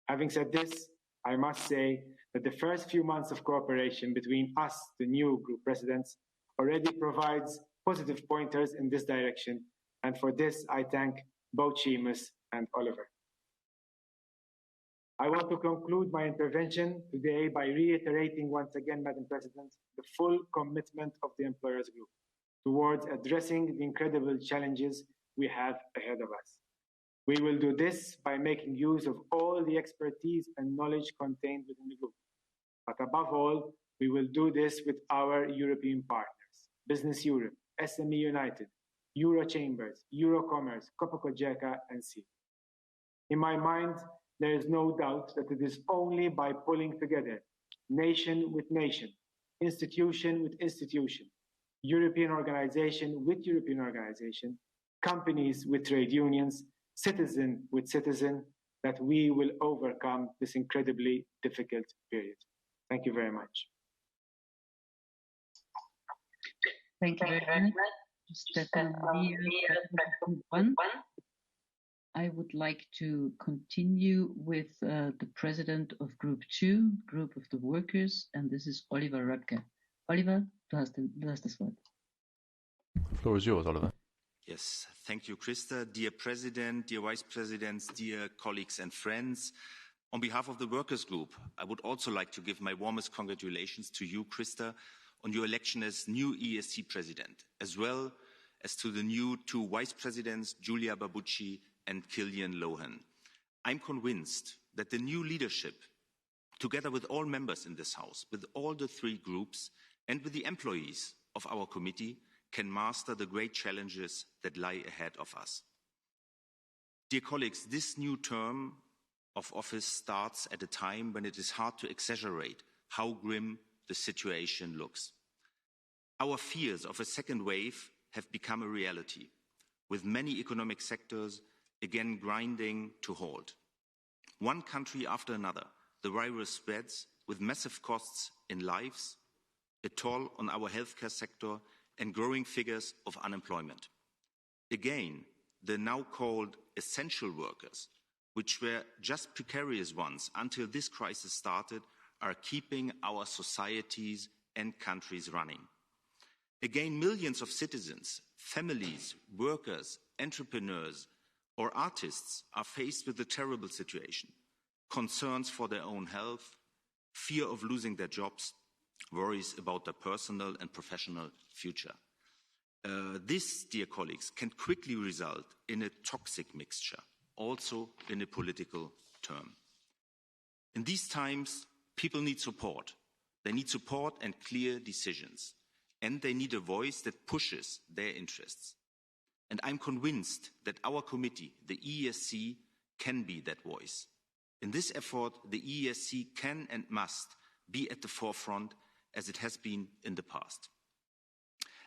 K: Having said this, I must say that the first few months of cooperation between us, the new group presidents, already provides positive pointers in this direction, and for this I thank both Seamus and Oliver. I want to conclude my intervention today by reiterating once again, Madam President, the full commitment of the Employers Group towards addressing the incredible challenges we have ahead of us. We will do this by making use of all the expertise and knowledge contained within the group. But above all, we will do this with our European partners, Business Europe, SME United, Euro Chambers, Eurocommerce, Copa-Cogeca, and SEA. In my mind, there is no doubt that it is only by pulling together nation with nation, institution with institution, European organization with European organization, companies with trade unions, citizen with citizen, that we will overcome this incredibly difficult period. Thank you very much.
A: Thank you very much, Stefano. I would like to continue with the president of Group 2, Group of the Workers, and this is Oliver Röpke. Oliver, du hast das Wort.
L: The floor is yours, Oliver.
M: Yes, thank you, Christa. Dear President, dear Vice Presidents, dear colleagues and friends, on behalf of the Workers' Group, I would also like to give my warmest congratulations to you, Christa, on your election as new EESC President, as well as to the new two Vice Presidents, Giulia Barbucci and Cillian Lohan. I'm convinced that the new leadership, together with all members in this House, with all the three groups, and with the employees of our committee, can master the great challenges that lie ahead of us. Dear colleagues, this new term of office starts at a time when it is hard to exaggerate how grim the situation looks. Our fears of a second wave have become a reality, with many economic sectors again grinding to halt. One country after another, the virus spreads with massive costs in lives, a toll on our healthcare sector, and growing figures of unemployment. Again, the now called essential workers, which were just precarious ones until this crisis started, are keeping our societies and countries running. Again, millions of citizens, families, workers, entrepreneurs, or artists are faced with a terrible situation. Concerns for their own health, fear of losing their jobs, worries about their personal and professional future. This, dear colleagues, can quickly result in a toxic mixture, also in a political term. In these times, people need support. They need support and clear decisions, and they need a voice that pushes their interests. And I'm convinced that our committee, the EESC, can be that voice. In this effort, the EESC can and must be at the forefront as it has been in the past.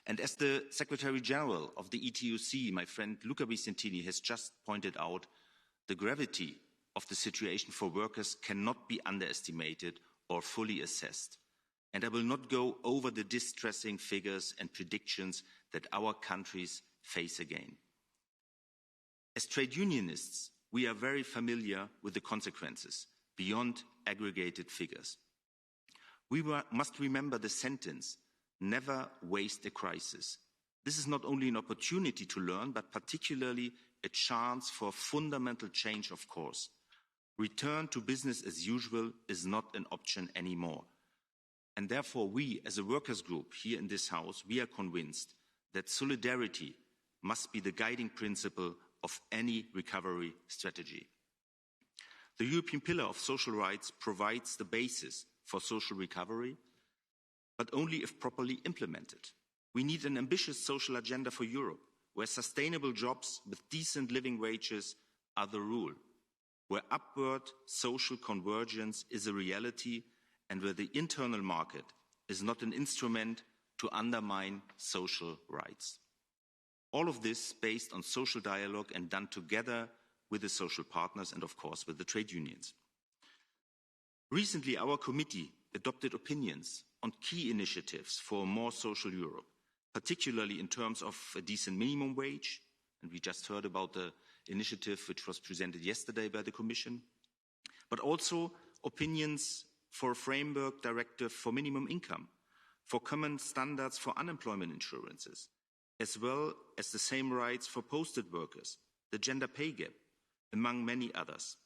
M: And as the Secretary General of the ETUC, my friend Luca Visentini, has just pointed out, the gravity of the situation for workers cannot be underestimated or fully assessed. And I will not go over the distressing figures and predictions that our countries face again. As trade unionists, we are very familiar with the consequences beyond aggregated figures. We must remember the sentence, "Never waste a crisis." This is not only an opportunity to learn, but particularly a chance for fundamental change of course. Return to business as usual is not an option anymore. And therefore we, as a workers' group here in this House, we are convinced that solidarity must be the guiding principle of any recovery strategy. The European Pillar of Social Rights provides the basis for social recovery, but only if properly implemented. We need an ambitious social agenda for Europe, where sustainable jobs with decent living wages are the rule, where upward social convergence is a reality, and where the internal market is not an instrument to undermine social rights. All of this based on social dialogue and done together with the social partners and, of course, with the trade unions. Recently, our committee adopted opinions on key initiatives for a more social Europe, particularly in terms of a decent minimum wage, and we just heard about the initiative which was presented yesterday by the Commission, but also opinions for a framework directive for minimum income, for common standards for unemployment insurances, as well as the same rights for posted workers, the gender pay gap, among many others.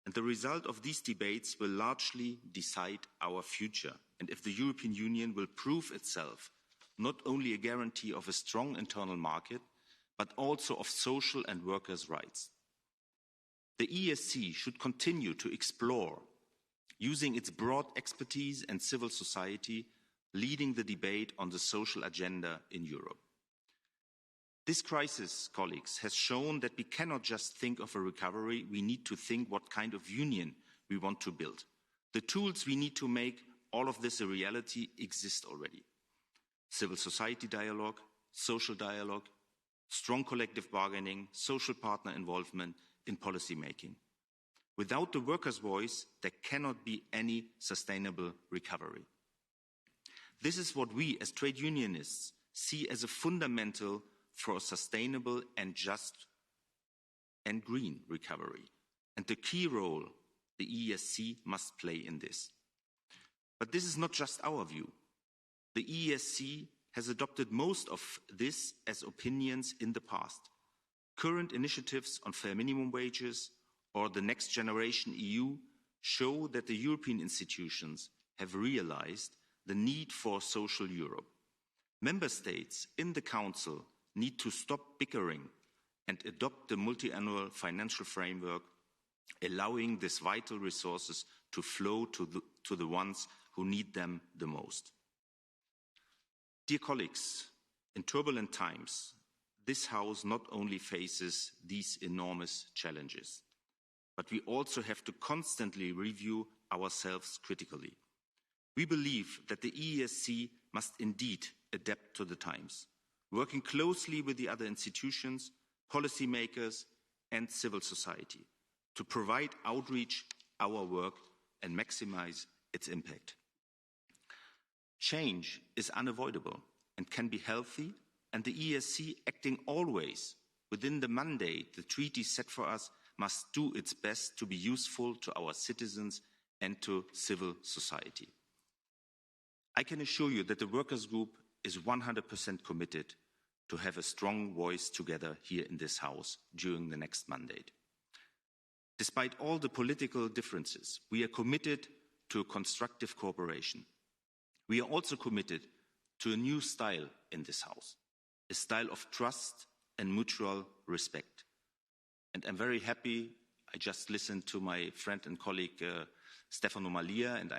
M: And the result of these debates will largely decide our future, and if the European Union will prove itself not only a guarantee of a strong internal market, but also of social and workers' rights. The EESC should continue to explore, using its broad expertise and civil society, leading the debate on the social agenda in Europe. This crisis, colleagues, has shown that we cannot just think of a recovery, we need to think what kind of union we want to build. The tools we need to make all of this a reality exist already. Civil society dialogue, social dialogue, strong collective bargaining, social partner involvement in policy making. Without the workers' voice, there cannot be any sustainable recovery. This is what we as trade unionists see as a fundamental for a sustainable and just and green recovery, and the key role the EESC must play in this. But this is not just our view. The EESC has adopted most of this as opinions in the past. Current initiatives on fair minimum wages or the Next Generation EU show that the European institutions have realized the need for social Europe. Member states in the Council need to stop bickering and adopt the multi-annual financial framework, allowing these vital resources to flow to the ones who need them the most. Dear colleagues, in turbulent times, this House not only faces these enormous challenges, but we also have to constantly review ourselves critically. We believe that the EESC must indeed adapt to the times, working closely with the other institutions, policymakers and civil society to provide outreach, our work, and maximize its impact. Change is unavoidable and can be healthy, and the EESC, acting always within the mandate the treaty set for us, must do its best to be useful to our citizens and to civil society. I can assure you that the Workers' Group is 100% committed to have a strong voice together here in this House during the next mandate. Despite all the political differences, we are committed to constructive cooperation. We are also committed to a new style in this House, a style of trust and mutual respect. And I'm very happy. I just listened to my friend and colleague Stefano Mallia, and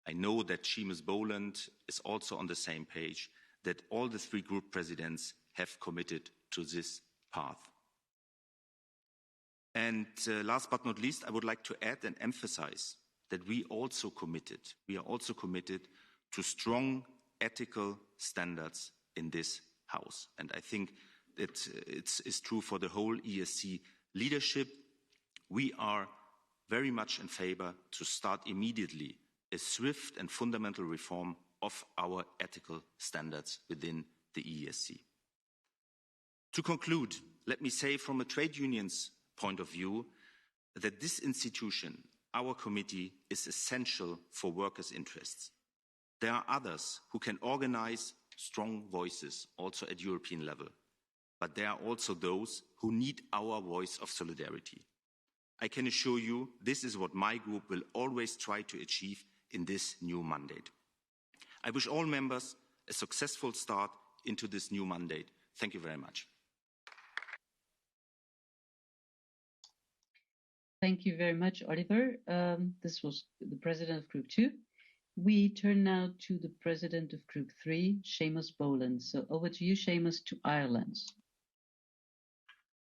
M: I know that Seamus Boland is also on the same page, that all the three group presidents have committed to this path. And last but not least, I would like to add and emphasize that we are also committed to strong ethical standards in this House. And I think that it's true for the whole EESC leadership. We are very much in favor to start immediately a swift and fundamental reform of our ethical standards within the EESC. To conclude, let me say from a trade union's point of view that this institution, our committee, is essential for workers' interests. There are others who can organize strong voices also at European level, but there are also those who need our voice of solidarity. I can assure you this is what my group will always try to achieve in this new mandate. I wish all members a successful start into this new mandate. Thank you very much.
A: Thank you very much, Oliver. This was the President of Group 2. We turn now to the President of Group 3, Seamus Boland. So over to you, Seamus, to Ireland.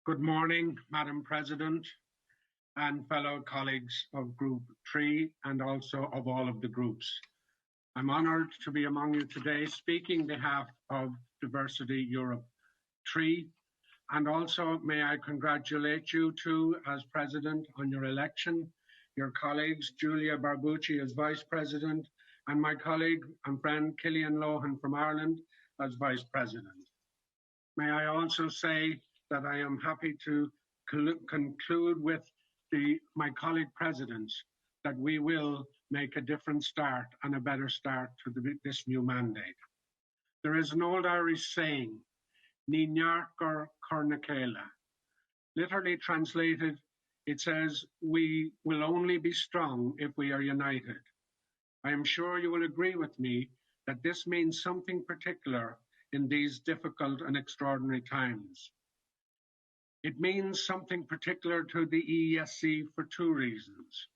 N: Good morning, Madam President and fellow colleagues of Group 3 and also of all of the groups. I'm honoured to be among you today speaking on behalf of Diversity Europe 3, and also may I congratulate you too as President on your election, your colleagues Giulia Barbucci as Vice President, and my colleague and friend Cillian Lohan from Ireland as Vice President. May I also say that I am happy to conclude with my colleague presidents that we will make a different start and a better start to this new mandate. There is an old Irish saying, Ní nearcar cornacela. Literally translated, it says, we will only be strong if we are united. I am sure you will agree with me that this means something particular in these difficult and extraordinary times. It means something particular to the EESC for two reasons.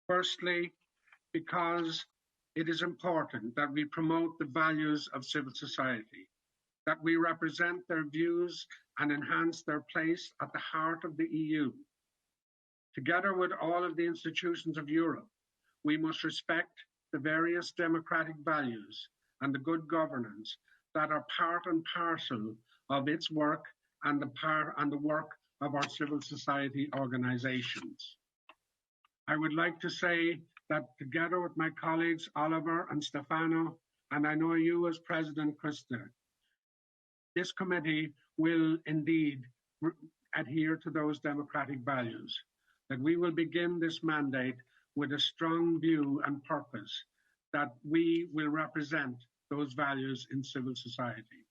N: Firstly, because it is important that we promote the values of civil society, that we represent their views and enhance their place at the heart of the EU. Together with all of the institutions of Europe, we must respect the various democratic values and the good governance that are part and parcel of its work and the work of our civil society organizations. I would like to say that together with my colleagues Oliver and Stefano, and I know you as President Christa, this committee will indeed adhere to those democratic values, that we will begin this mandate with a strong view and purpose that we will represent those values in civil society.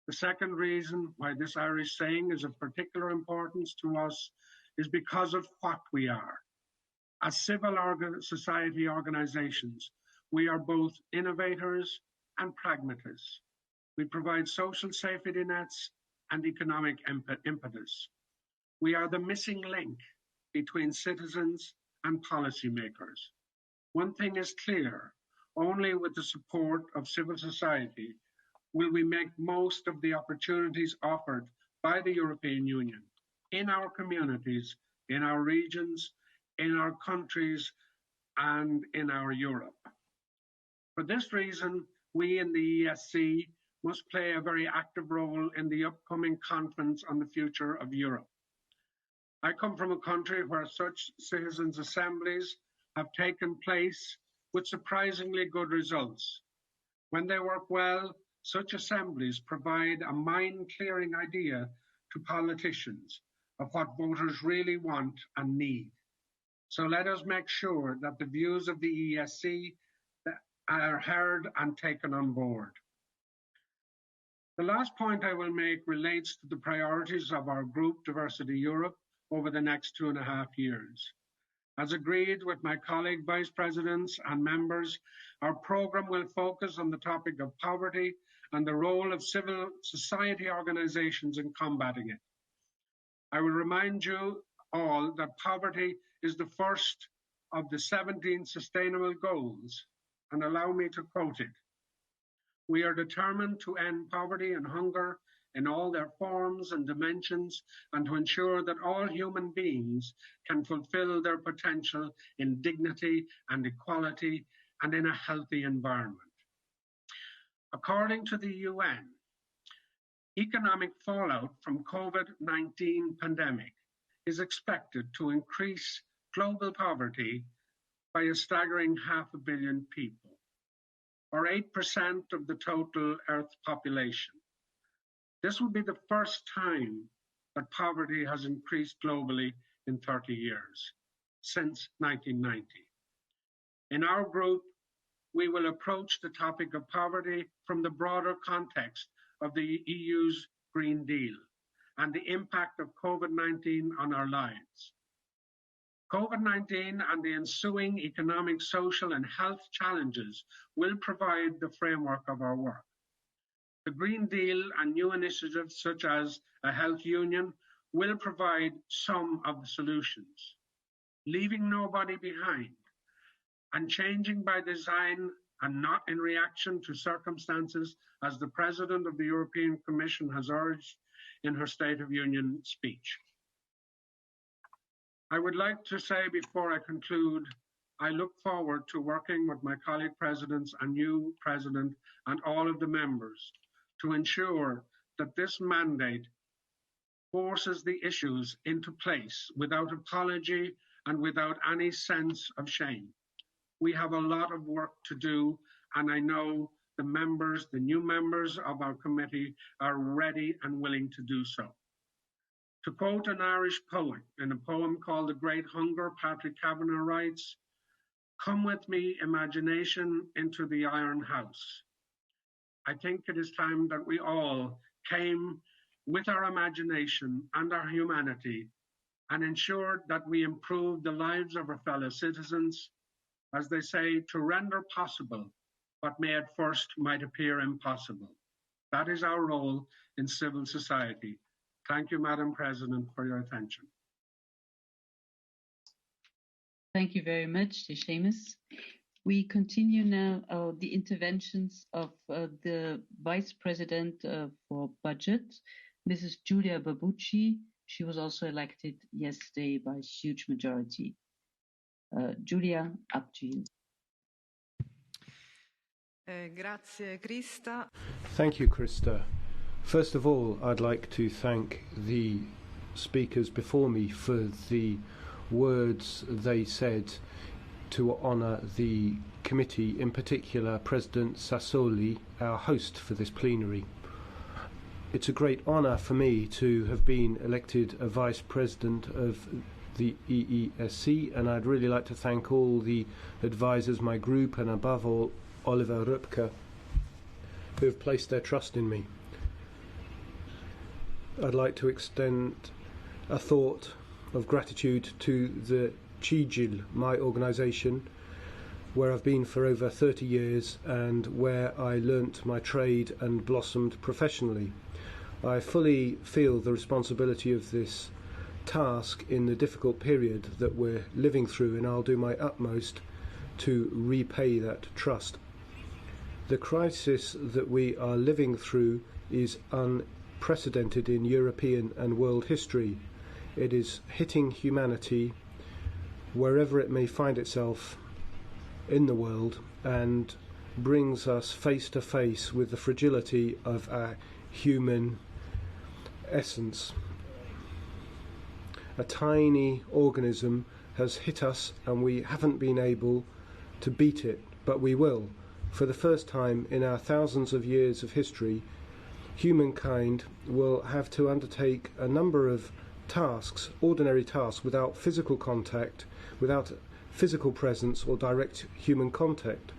N: The second reason why this Irish saying is of particular importance to us is because of what we are. As civil society organizations, we are both innovators and pragmatists. We provide social safety nets and economic impetus. We are the missing link between citizens and policymakers. One thing is clear, only with the support of civil society will we make most of the opportunities offered by the European Union in our communities, in our regions, in our countries, and in our Europe. For this reason, we in the EESC must play a very active role in the upcoming conference on the future of Europe. I come from a country where such citizens' assemblies have taken place with surprisingly good results. When they work well, such assemblies provide a mind-clearing idea to politicians of what voters really want and need. So let us make sure that the views of the EESC are heard and taken on board. The last point I will make relates to the priorities of our group, Diversity Europe, over the next 2.5 years. As agreed with my colleague vice presidents and members, our programme will focus on the topic of poverty and the role of civil society organisations in combating it. I will remind you all that poverty is the first of the 17 sustainable goals, and allow me to quote it. We are determined to end poverty and hunger in all their forms and dimensions, and to ensure that all human beings can fulfill their potential in dignity and equality and in a healthy environment. According to the UN, economic fallout from COVID-19 pandemic is expected to increase global poverty by a staggering 500 million people, or 8% of the total Earth population. This will be the first time that poverty has increased globally in 30 years, since 1990. In our group, we will approach the topic of poverty from the broader context of the EU's Green Deal and the impact of COVID-19 on our lives. COVID-19 and the ensuing economic, social, and health challenges will provide the framework of our work. The Green Deal and new initiatives such as a health union will provide some of the solutions, leaving nobody behind and changing by design and not in reaction to circumstances, as the President of the European Commission has urged in her State of Union speech. I would like to say before I conclude, I look forward to working with my colleague presidents and new president and all of the members to ensure that this mandate forces the issues into place without apology and without any sense of shame. We have a lot of work to do, and I know the members, the new members of our committee, are ready and willing to do so. To quote an Irish poet in a poem called The Great Hunger, Patrick Kavanagh writes, "Come with me, imagination, into the iron house." I think it is time that we all came with our imagination and our humanity and ensured that we improved the lives of our fellow citizens, as they say, to render possible what may at first might appear impossible. That is our role in civil society. Thank you, Madam President, for your attention.
A: Thank you very much, Seamus. We continue now the interventions of the Vice President for Budget, Mrs. Giulia Barbucci. She was also elected yesterday by a huge majority. Giulia, up to you.
O: Grazie, Christa.
D: Thank you, Christa. First of all, I'd like to thank the speakers before me for the words they said to honour the committee, in particular President Sassoli, our host for this plenary. It's a great honour for me to have been elected a Vice President of the EESC, and I'd really like to thank all the advisors, my group, and above all Oliver Röpke, who have placed their trust in me. I'd like to extend a thought of gratitude to the Cillian, my organisation, where I've been for over 30 years and where I learnt my trade and blossomed professionally. I fully feel the responsibility of this task in the difficult period that we're living through, and I'll do my utmost to repay that trust. The crisis that we are living through is unprecedented in European and world history. It is hitting humanity wherever it may find itself in the world and brings us face to face with the fragility of our human essence. A tiny organism has hit us and we haven't been able to beat it, but we will. For the first time in our thousands of years of history, humankind will have to undertake a number of tasks, ordinary tasks, without physical contact, without physical presence or direct human contact.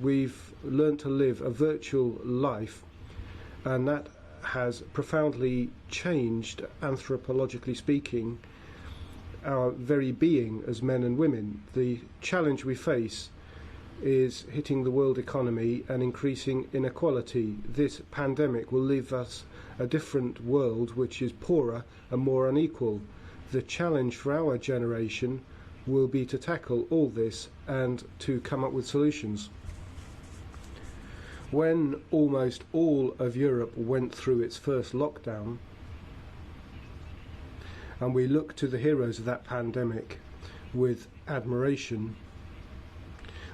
D: We've learned to live a virtual life, and that has profoundly changed, anthropologically speaking, our very being as men and women. The challenge we face is hitting the world economy and increasing inequality. This pandemic will leave us a different world which is poorer and more unequal. The challenge for our generation will be to tackle all this and to come up with solutions. When almost all of Europe went through its first lockdown, and we look to the heroes of that pandemic with admiration,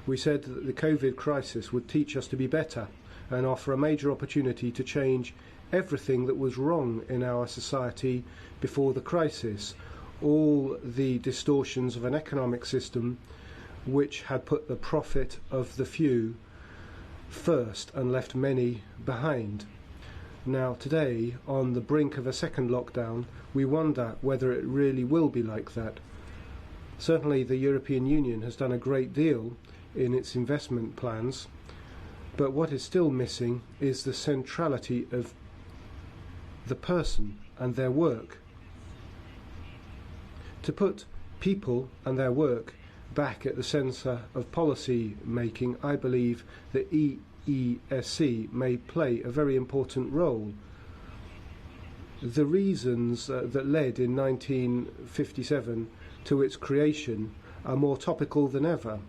D: we said that the COVID crisis would teach us to be better and offer a major opportunity to change everything that was wrong in our society before the crisis. All the distortions of an economic system which had put the profit of the few first and left many behind. Now today, on the brink of a second lockdown, we wonder whether it really will be like that. Certainly the European Union has done a great deal in its investment plans, but what is still missing is the centrality of the person and their work. To put people and their work back at the centre of policy making, I believe the EESC may play a very important role. The reasons that led in 1957 to its creation are more topical than ever,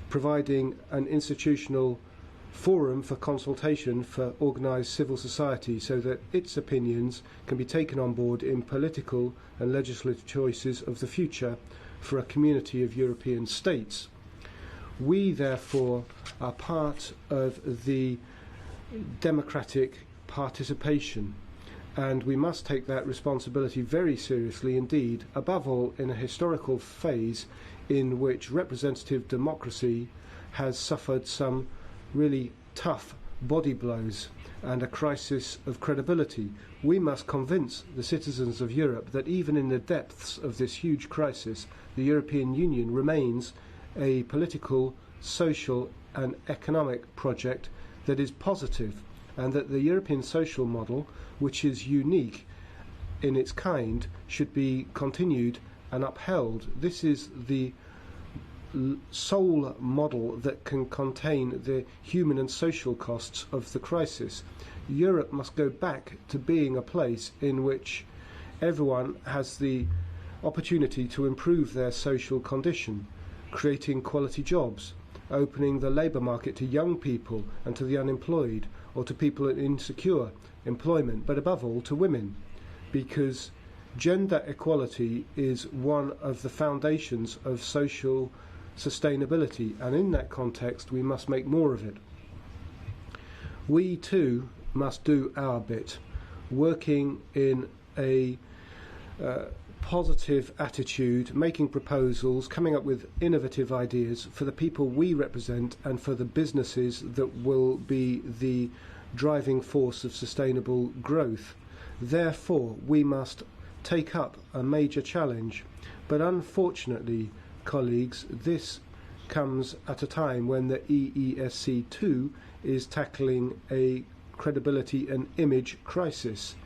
D: providing an institutional forum for consultation for organised civil society so that its opinions can be taken on board in political and legislative choices of the future for a community of European states. We therefore are part of the democratic participation, and we must take that responsibility very seriously indeed, above all in a historical phase in which representative democracy has suffered some really tough body blows and a crisis of credibility. We must convince the citizens of Europe that even in the depths of this huge crisis, the European Union remains a political, social and economic project that is positive, and that the European social model, which is unique in its kind, should be continued and upheld. This is the sole model that can contain the human and social costs of the crisis. Europe must go back to being a place in which everyone has the opportunity to improve their social condition, creating quality jobs, opening the labour market to young people and to the unemployed, or to people in insecure employment, but above all to women, because gender equality is one of the foundations of social sustainability, and in that context we must make more of it. We too must do our bit, working in a positive attitude, making proposals, coming up with innovative ideas for the people we represent and for the businesses that will be the driving force of sustainable growth. Therefore, we must take up a major challenge. But unfortunately, colleagues, this comes at a time when the EESC too is tackling a credibility and image crisis.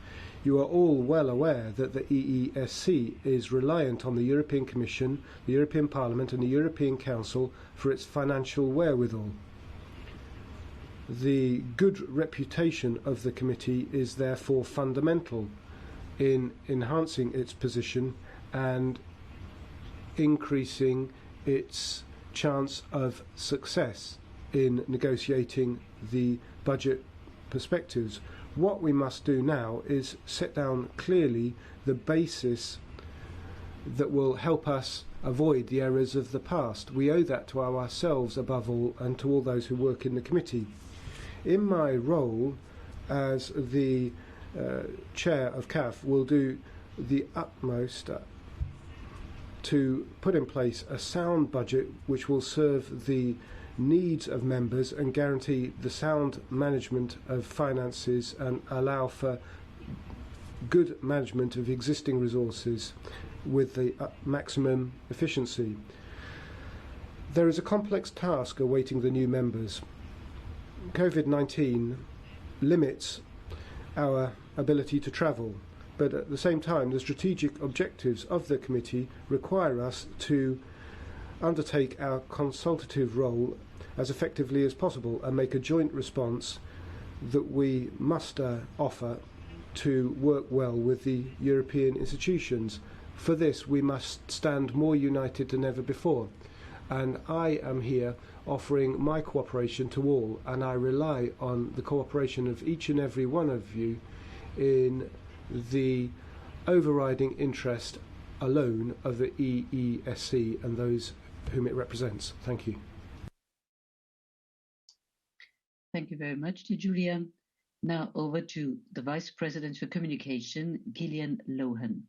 D: You are all well aware that the EESC is reliant on the European Commission, the European Parliament and the European Council for its financial wherewithal. The good reputation of the committee is therefore fundamental in enhancing its position and increasing its chance of success in negotiating the budget perspectives. What we must do now is set down clearly the basis that will help us avoid the errors of the past. We owe that to ourselves above all, and to all those who work in the committee. In my role as the chair of CAF, will do the utmost to put in place a sound budget which will serve the needs of members and guarantee the sound management of finances and allow for good management of existing resources with the maximum efficiency. There is a complex task awaiting the new members. COVID-19 limits our ability to travel, but at the same time, the strategic objectives of the committee require us to undertake our consultative role as effectively as possible and make a joint response that we must offer to work well with the European institutions. For this, we must stand more united than ever before. And I am here offering my cooperation to all, and I rely on the cooperation of each and every one of you in the overriding interest alone of the EESC and those whom it represents. Thank you.
A: Thank you very much to Giulia. Now over to the Vice President for Communication, Cillian Lohan.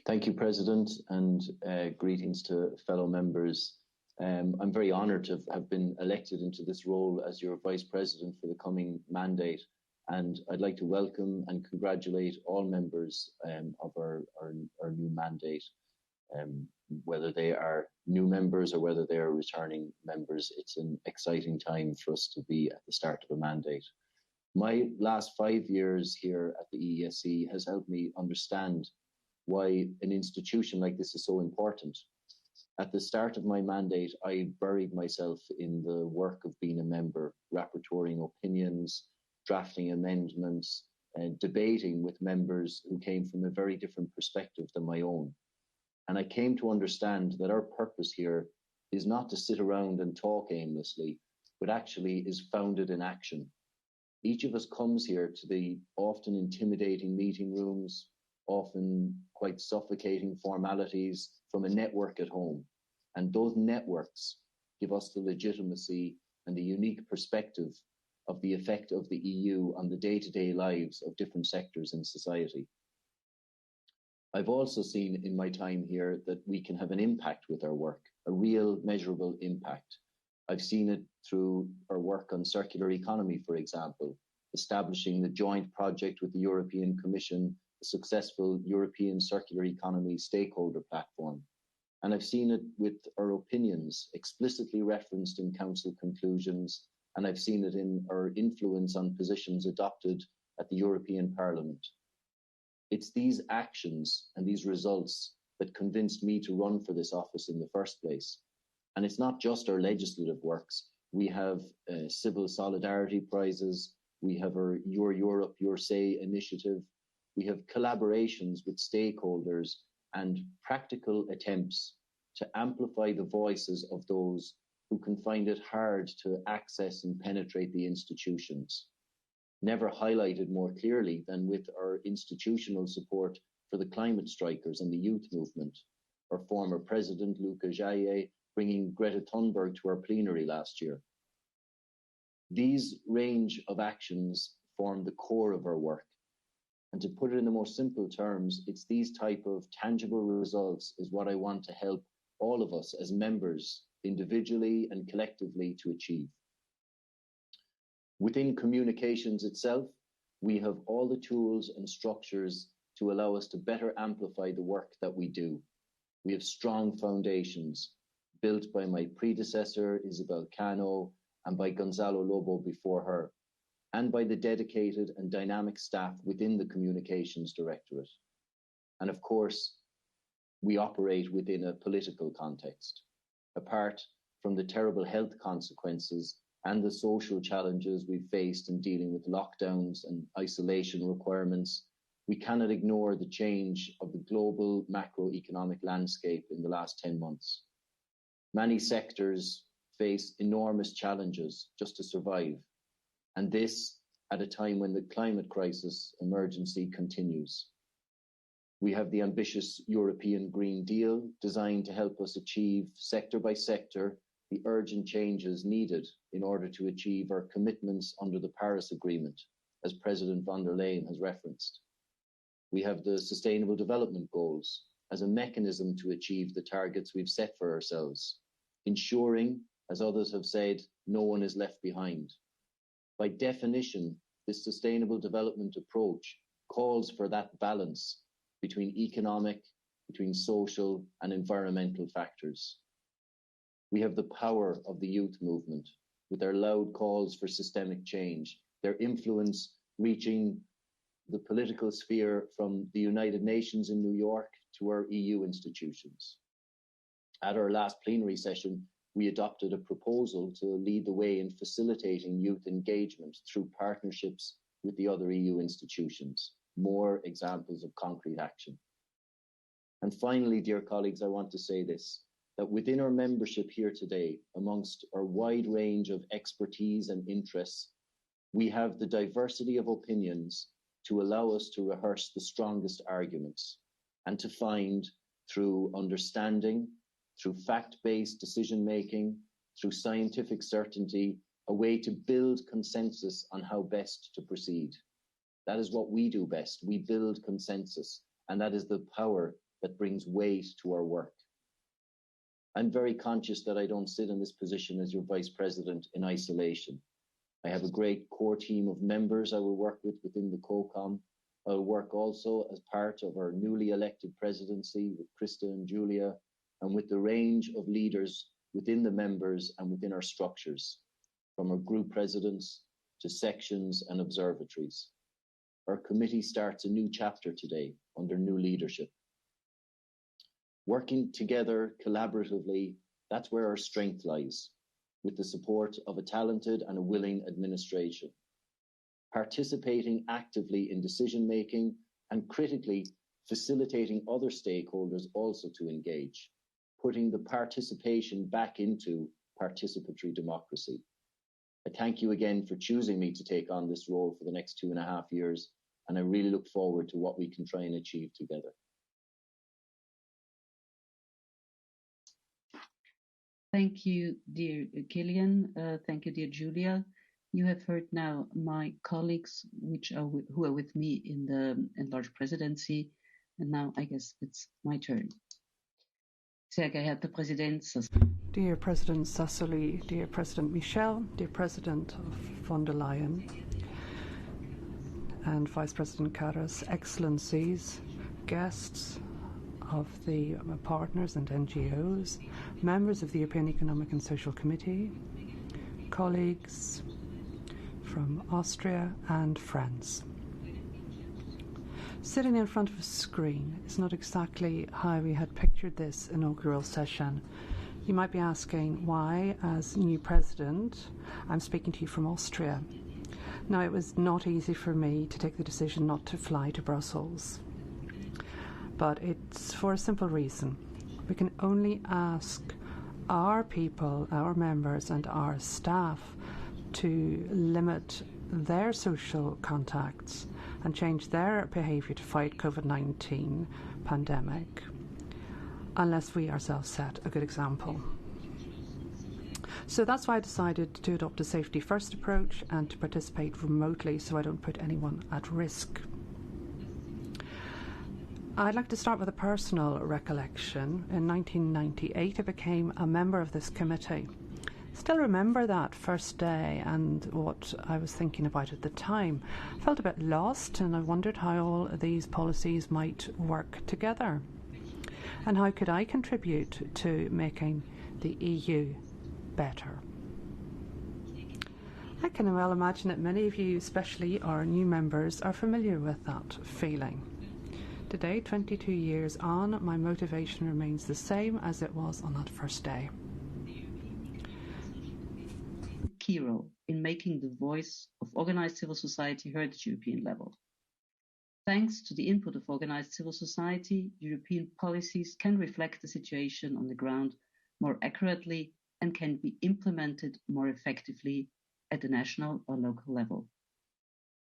P: Thank you, President, and greetings to fellow members. I'm very honoured to have been elected into this role as your Vice President for the coming mandate, and I'd like to welcome and congratulate all members of our new mandate. Whether they are new members or whether they are returning members, it's an exciting time for us to be at the start of a mandate. My last 5 years here at the EESC has helped me understand why an institution like this is so important. At the start of my mandate, I buried myself in the work of being a member, rapporteuring opinions, drafting amendments, and debating with members who came from a very different perspective than my own. And I came to understand that our purpose here is not to sit around and talk aimlessly, but actually is founded in action. Each of us comes here to the often intimidating meeting rooms, often quite suffocating formalities from a network at home. And those networks give us the legitimacy and the unique perspective of the effect of the EU on the day-to-day lives of different sectors in society. I've also seen in my time here that we can have an impact with our work, a real measurable impact. I've seen it through our work on circular economy, for example, establishing the joint project with the European Commission, the successful European Circular Economy Stakeholder Platform. And I've seen it with our opinions explicitly referenced in Council conclusions, and I've seen it in our influence on positions adopted at the European Parliament. It's these actions and these results that convinced me to run for this office in the first place. And it's not just our legislative works. We have civil solidarity prizes. We have our Your Europe, Your Say initiative. We have collaborations with stakeholders and practical attempts to amplify the voices of those who can find it hard to access and penetrate the institutions. Never highlighted more clearly than with our institutional support for the climate strikers and the youth movement, our former president, Luca, bringing Greta Thunberg to our plenary last year. These range of actions form the core of our work. And to put it in the most simple terms, it's these type of tangible results is what I want to help all of us as members, individually and collectively, to achieve. Within communications itself, we have all the tools and structures to allow us to better amplify the work that we do. We have strong foundations built by my predecessor, Isabel Cano, and by Gonzalo Lobo before her, and by the dedicated and dynamic staff within the Communications Directorate. And of course, we operate within a political context. Apart from the terrible health consequences and the social challenges we've faced in dealing with lockdowns and isolation requirements, we cannot ignore the change of the global macroeconomic landscape in the last 10 months. Many sectors face enormous challenges just to survive, and this at a time when the climate crisis emergency continues. We have the ambitious European Green Deal designed to help us achieve sector by sector the urgent changes needed in order to achieve our commitments under the Paris Agreement, as President von der Leyen has referenced. We have the Sustainable Development Goals as a mechanism to achieve the targets we've set for ourselves, ensuring, as others have said, no one is left behind. By definition, this sustainable development approach calls for that balance between economic, between social and environmental factors. We have the power of the youth movement, with their loud calls for systemic change, their influence reaching the political sphere from the United Nations in New York to our EU institutions. At our last plenary session, we adopted a proposal to lead the way in facilitating youth engagement through partnerships with the other EU institutions. More examples of concrete action. And finally, dear colleagues, I want to say this, that within our membership here today, amongst our wide range of expertise and interests, we have the diversity of opinions to allow us to rehearse the strongest arguments and to find, through understanding, through fact-based decision-making, through scientific certainty, a way to build consensus on how best to proceed. That is what we do best. We build consensus, and that is the power that brings weight to our work. I'm very conscious that I don't sit in this position as your Vice President in isolation. I have a great core team of members I will work with within the COCOM. I'll work also as part of our newly elected presidency with Christa and Giulia, and with the range of leaders within the members and within our structures, from our group presidents to sections and observatories. Our committee starts a new chapter today under new leadership. Working together collaboratively, that's where our strength lies, with the support of a talented and a willing administration. Participating actively in decision-making and critically facilitating other stakeholders also to engage, putting the participation back into participatory democracy. I thank you again for choosing me to take on this role for the next 2.5 years, and I really look forward to what we can try and achieve together.
A: Thank you, dear Cillian. Thank you, dear Giulia. You have heard now my colleagues who are with me in the enlarged presidency, and now I guess it's my turn. Sehr geehrter Präsident Sassoli.
Q: Dear President Sassoli, dear President Michel, dear President von der Leyen, and Vice President Karas, Excellencies, guests of the partners and NGOs, members of the European Economic and Social Committee, colleagues from Austria and friends. Sitting in front of a screen is not exactly how we had pictured this inaugural session. You might be asking why, as new president, I'm speaking to you from Austria. Now, it was not easy for me to take the decision not to fly to Brussels. But it's for a simple reason. We can only ask our people, our members and our staff to limit their social contacts and change their behaviour to fight COVID-19 pandemic unless we ourselves set a good example. So that's why I decided to adopt a safety first approach and to participate remotely so I don't put anyone at risk. I'd like to start with a personal recollection. In 1998, I became a member of this committee. Still remember that first day and what I was thinking about at the time. I felt a bit lost and I wondered how all these policies might work together. And how could I contribute to making the EU better? I can well imagine that many of you, especially our new members, are familiar with that feeling. Today, 22 years on, my motivation remains the same as it was on that first day.
A: Key role in making the voice of organized civil society heard at European level. Thanks to the input of organized civil society, European policies can reflect the situation on the ground more accurately and can be implemented more effectively at the national or local level.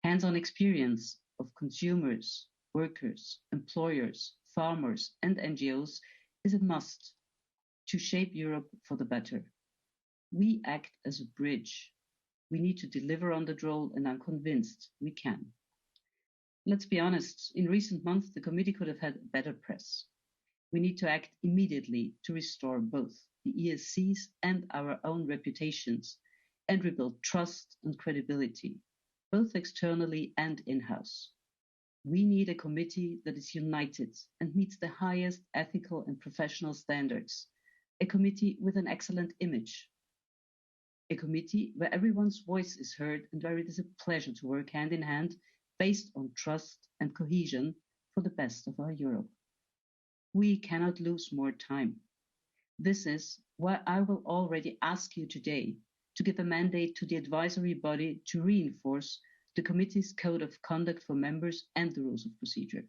A: Hands-on experience of consumers, workers, employers, farmers, and NGOs is a must to shape Europe for the better. We act as a bridge. We need to deliver on that role, and I'm convinced we can. Let's be honest, in recent months, the committee could have had better press. We need to act immediately to restore both the ESC's and our own reputations and rebuild trust and credibility, both externally and in-house. We need a committee that is united and meets the highest ethical and professional standards, a committee with an excellent image. a committee where everyone's voice is heard and where it is a pleasure to work hand in hand based on trust and cohesion for the best of our Europe. We cannot lose more time. This is why I will already ask you today to give a mandate to the advisory body to reinforce the committee's code of conduct for members and the rules of procedure.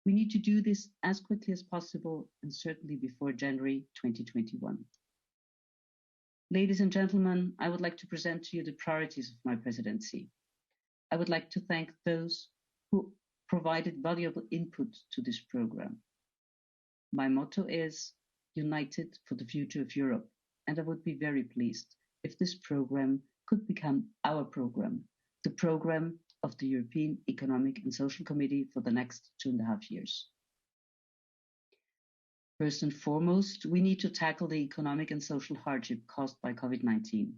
A: We need to do this as quickly as possible and certainly before January 2021. Ladies and gentlemen, I would like to present to you the priorities of my presidency. I would like to thank those who provided valuable input to this program. My motto is United for the Future of Europe, and I would be very pleased if this program could become our program, the program of the European Economic and Social Committee for the next 2.5 years. First and foremost, we need to tackle the economic and social hardship caused by COVID-19.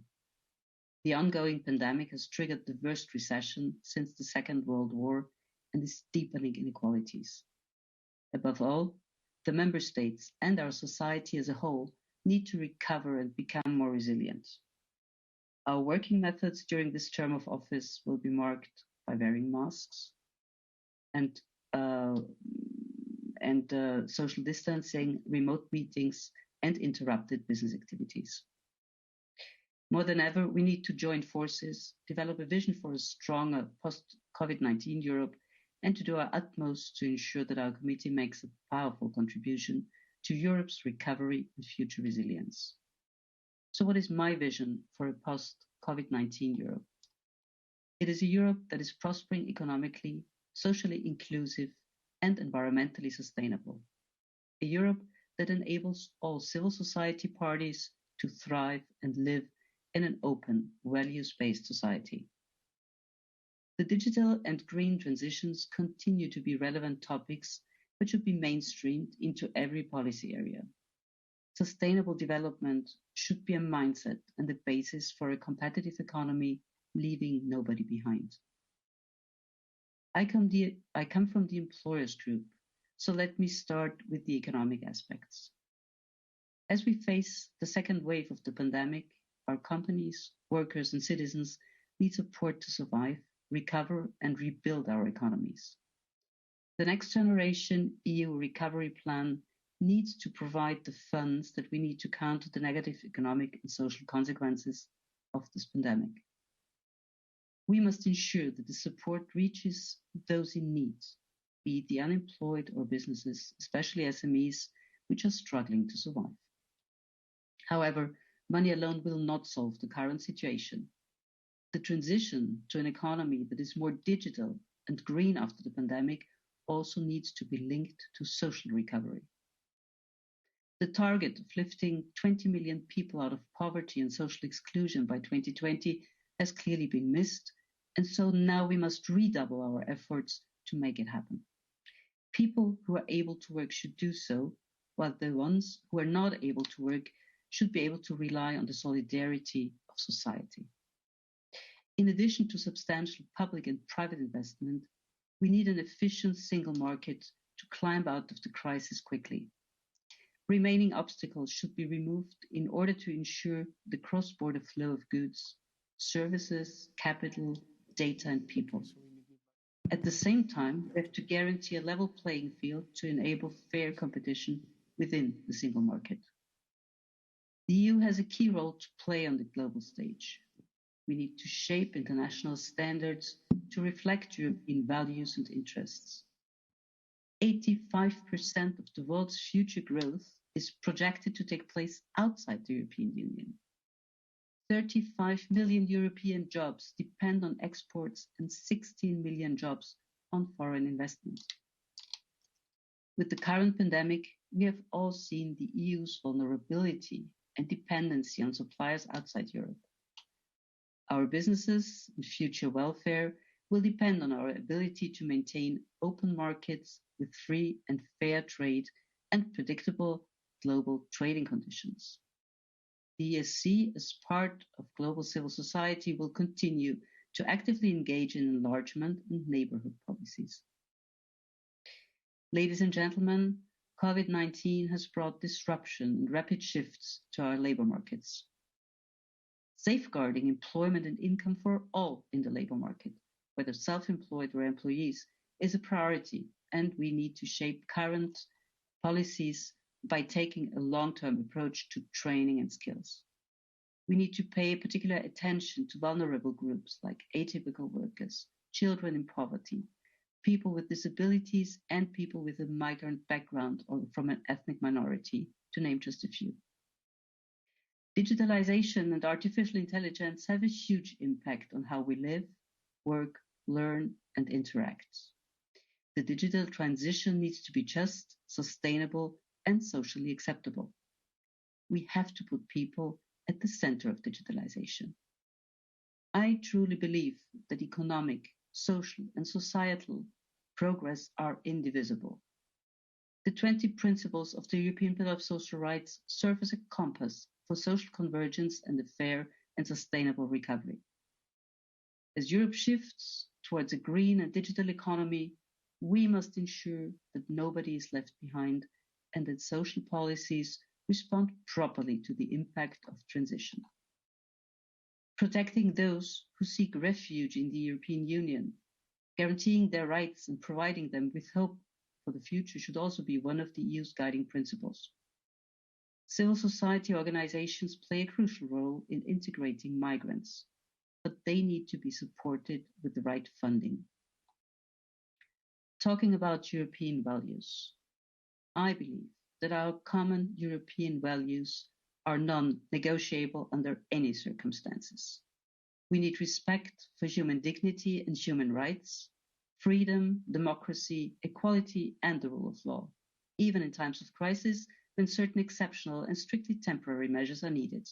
A: The ongoing pandemic has triggered the worst recession since the Second World War and is deepening inequalities. Above all, the member states and our society as a whole need to recover and become more resilient. Our working methods during this term of office will be marked by wearing masks and social distancing, remote meetings, and interrupted business activities. More than ever, we need to join forces, develop a vision for a stronger post-COVID-19 Europe, and to do our utmost to ensure that our committee makes a powerful contribution to Europe's recovery and future resilience. So what is my vision for a post-COVID-19 Europe? It is a Europe that is prospering economically, socially inclusive, and environmentally sustainable. A Europe that enables all civil society parties to thrive and live in an open, values-based society. The digital and green transitions continue to be relevant topics which should be mainstreamed into every policy area. Sustainable development should be a mindset and the basis for a competitive economy, leaving nobody behind. I come from the employers group, so let me start with the economic aspects. As we face the second wave of the pandemic, our companies, workers, and citizens need support to survive, recover, and rebuild our economies. The next generation EU recovery plan needs to provide the funds that we need to counter the negative economic and social consequences of this pandemic. We must ensure that the support reaches those in need, be it the unemployed or businesses, especially SMEs, which are struggling to survive. However, money alone will not solve the current situation. The transition to an economy that is more digital and green after the pandemic also needs to be linked to social recovery. The target of lifting 20 million people out of poverty and social exclusion by 2020 has clearly been missed, and so now we must redouble our efforts to make it happen. People who are able to work should do so, while the ones who are not able to work should be able to rely on the solidarity of society. In addition to substantial public and private investment, we need an efficient single market to climb out of the crisis quickly. Remaining obstacles should be removed in order to ensure the cross-border flow of goods, services, capital, data, and people. At the same time, we have to guarantee a level playing field to enable fair competition within the single market. The EU has a key role to play on the global stage. We need to shape international standards to reflect European values and interests. 85% of the world's future growth is projected to take place outside the European Union. 35 million European jobs depend on exports and 16 million jobs on foreign investment. With the current pandemic, we have all seen the EU's vulnerability and dependency on suppliers outside Europe. Our businesses and future welfare will depend on our ability to maintain open markets with free and fair trade and predictable global trading conditions. The EESC, as part of global civil society, will continue to actively engage in enlargement and neighborhood policies. Ladies and gentlemen, COVID-19 has brought disruption and rapid shifts to our labor markets. Safeguarding employment and income for all in the labor market, whether self-employed or employees, is a priority, and we need to shape current policies by taking a long-term approach to training and skills. We need to pay particular attention to vulnerable groups like atypical workers, children in poverty, people with disabilities, and people with a migrant background or from an ethnic minority, to name just a few. Digitalization and artificial intelligence have a huge impact on how we live, work, learn, and interact. The digital transition needs to be just, sustainable, and socially acceptable. We have to put people at the center of digitalization. I truly believe that economic, social, and societal progress are indivisible. The 20 principles of the European Pillar of Social Rights serve as a compass for social convergence and a fair and sustainable recovery. As Europe shifts towards a green and digital economy, we must ensure that nobody is left behind and that social policies respond properly to the impact of transition. Protecting those who seek refuge in the European Union, guaranteeing their rights and providing them with hope for the future should also be one of the EU's guiding principles. Civil society organizations play a crucial role in integrating migrants, but they need to be supported with the right funding. Talking about European values, I believe that our common European values are non-negotiable under any circumstances. We need respect for human dignity and human rights, freedom, democracy, equality, and the rule of law, even in times of crisis when certain exceptional and strictly temporary measures are needed.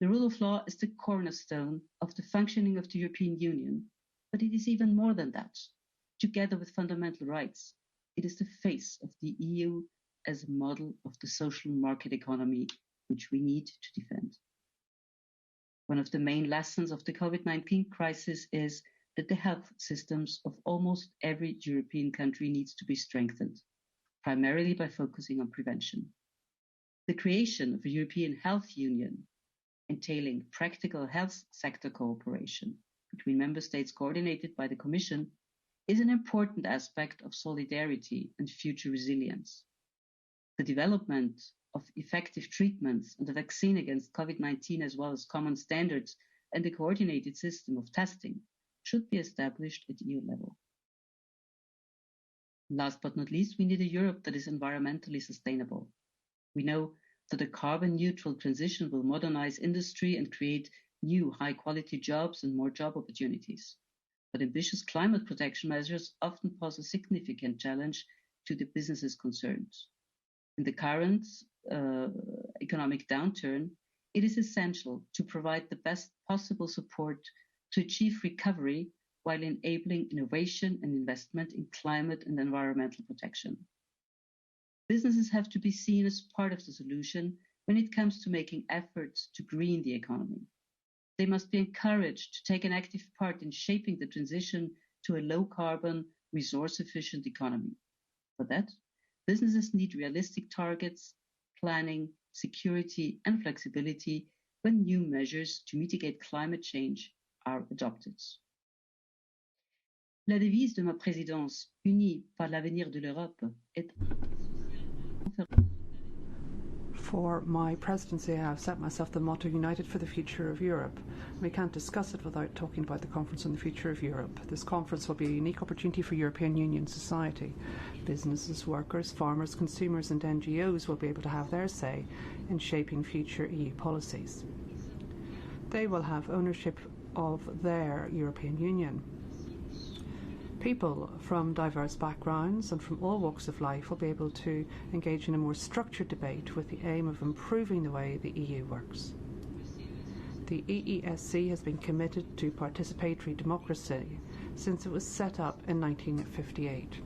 A: The rule of law is the cornerstone of the functioning of the European Union, but it is even more than that. Together with fundamental rights, it is the face of the EU as a model of the social market economy which we need to defend. One of the main lessons of the COVID-19 crisis is that the health systems of almost every European country needs to be strengthened, primarily by focusing on prevention. The creation of a European Health Union, entailing practical health sector cooperation between member states coordinated by the Commission, is an important aspect of solidarity and future resilience. The development of effective treatments and a vaccine against COVID-19, as well as common standards and a coordinated system of testing, should be established at EU level. Last but not least, we need a Europe that is environmentally sustainable. We know that a carbon-neutral transition will modernize industry and create new high-quality jobs and more job opportunities. But ambitious climate protection measures often pose a significant challenge to the businesses concerned. In the current economic downturn, it is essential to provide the best possible support to achieve recovery while enabling innovation and investment in climate and environmental protection. Businesses have to be seen as part of the solution when it comes to making efforts to green the economy. They must be encouraged to take an active part in shaping the transition to a low-carbon, resource-efficient economy. For that, businesses need realistic targets, planning, security, and flexibility when new measures to mitigate climate change are adopted. La devise de ma présidence, unie par l'avenir de l'Europe, est...
Q: For my presidency, I have set myself the motto, United for the Future of Europe. We can't discuss it without talking about the Conference on the Future of Europe. This conference will be a unique opportunity for European Union society. Businesses, workers, farmers, consumers and NGOs will be able to have their say in shaping future EU policies. They will have ownership of their European Union. People from diverse backgrounds and from all walks of life will be able to engage in a more structured debate with the aim of improving the way the EU works. The EESC has been committed to participatory democracy since it was set up in 1958.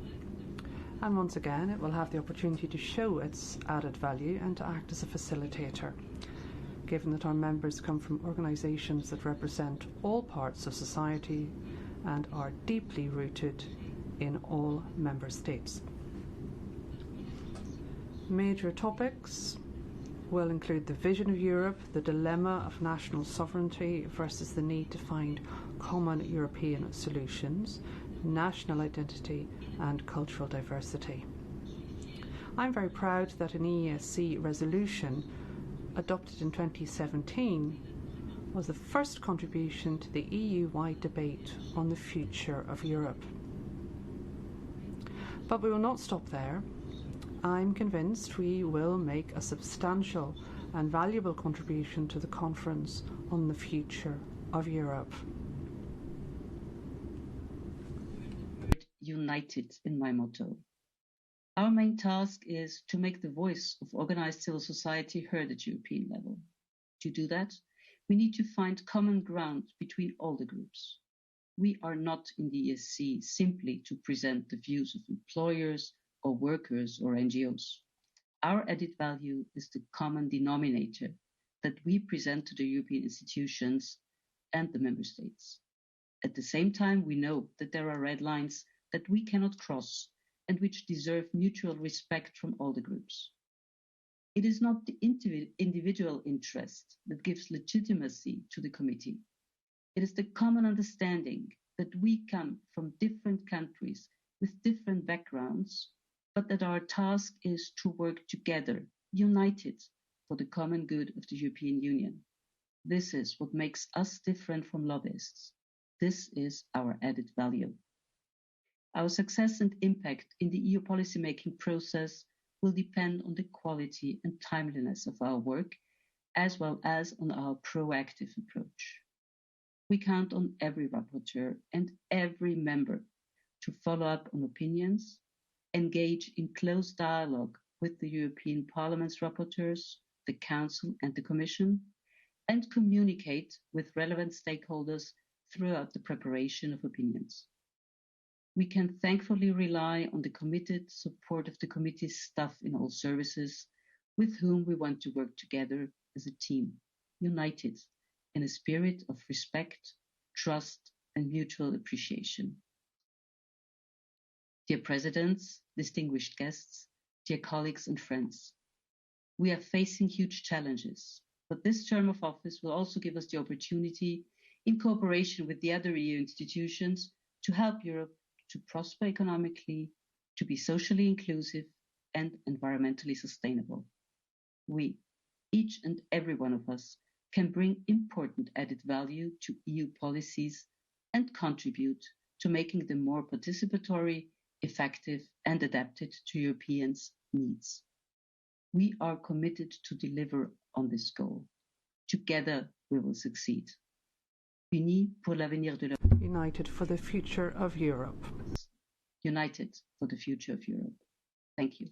Q: And once again, it will have the opportunity to show its added value and to act as a facilitator, given that our members come from organisations that represent all parts of society and are deeply rooted in all member states. Major topics will include the vision of Europe, the dilemma of national sovereignty versus the need to find common European solutions, national identity and cultural diversity. I'm very proud that an EESC resolution adopted in 2017 was the first contribution to the EU-wide debate on the future of Europe. But we will not stop there. I'm convinced we will make a substantial and valuable contribution to the conference on the future of Europe.
A: United in my motto. Our main task is to make the voice of organized civil society heard at European level. To do that, we need to find common ground between all the groups. We are not in the ESC simply to present the views of employers or workers or NGOs. Our added value is the common denominator that we present to the European institutions and the member states. At the same time, we know that there are red lines that we cannot cross and which deserve mutual respect from all the groups. It is not the individual interest that gives legitimacy to the committee. It is the common understanding that we come from different countries with different backgrounds, but that our task is to work together, united, for the common good of the European Union. This is what makes us different from lobbyists. This is our added value. Our success and impact in the EU policymaking process will depend on the quality and timeliness of our work, as well as on our proactive approach. We count on every rapporteur and every member to follow up on opinions, engage in close dialogue with the European Parliament's rapporteurs, the Council and the Commission, and communicate with relevant stakeholders throughout the preparation of opinions. We can thankfully rely on the committed support of the committee's staff in all services, with whom we want to work together as a team, united in a spirit of respect, trust, and mutual appreciation. Dear Presidents, distinguished guests, dear colleagues and friends, we are facing huge challenges, but this term of office will also give us the opportunity, in cooperation with the other EU institutions, to help Europe to prosper economically, to be socially inclusive and environmentally sustainable. We, each and every one of us, can bring important added value to EU policies and contribute to making them more participatory, effective and adapted to Europeans' needs. We are committed to deliver on this goal. Together we will succeed. Unis pour l'avenir de l'Europe.
Q: United for the future of Europe.
A: United for the future of Europe. Thank you.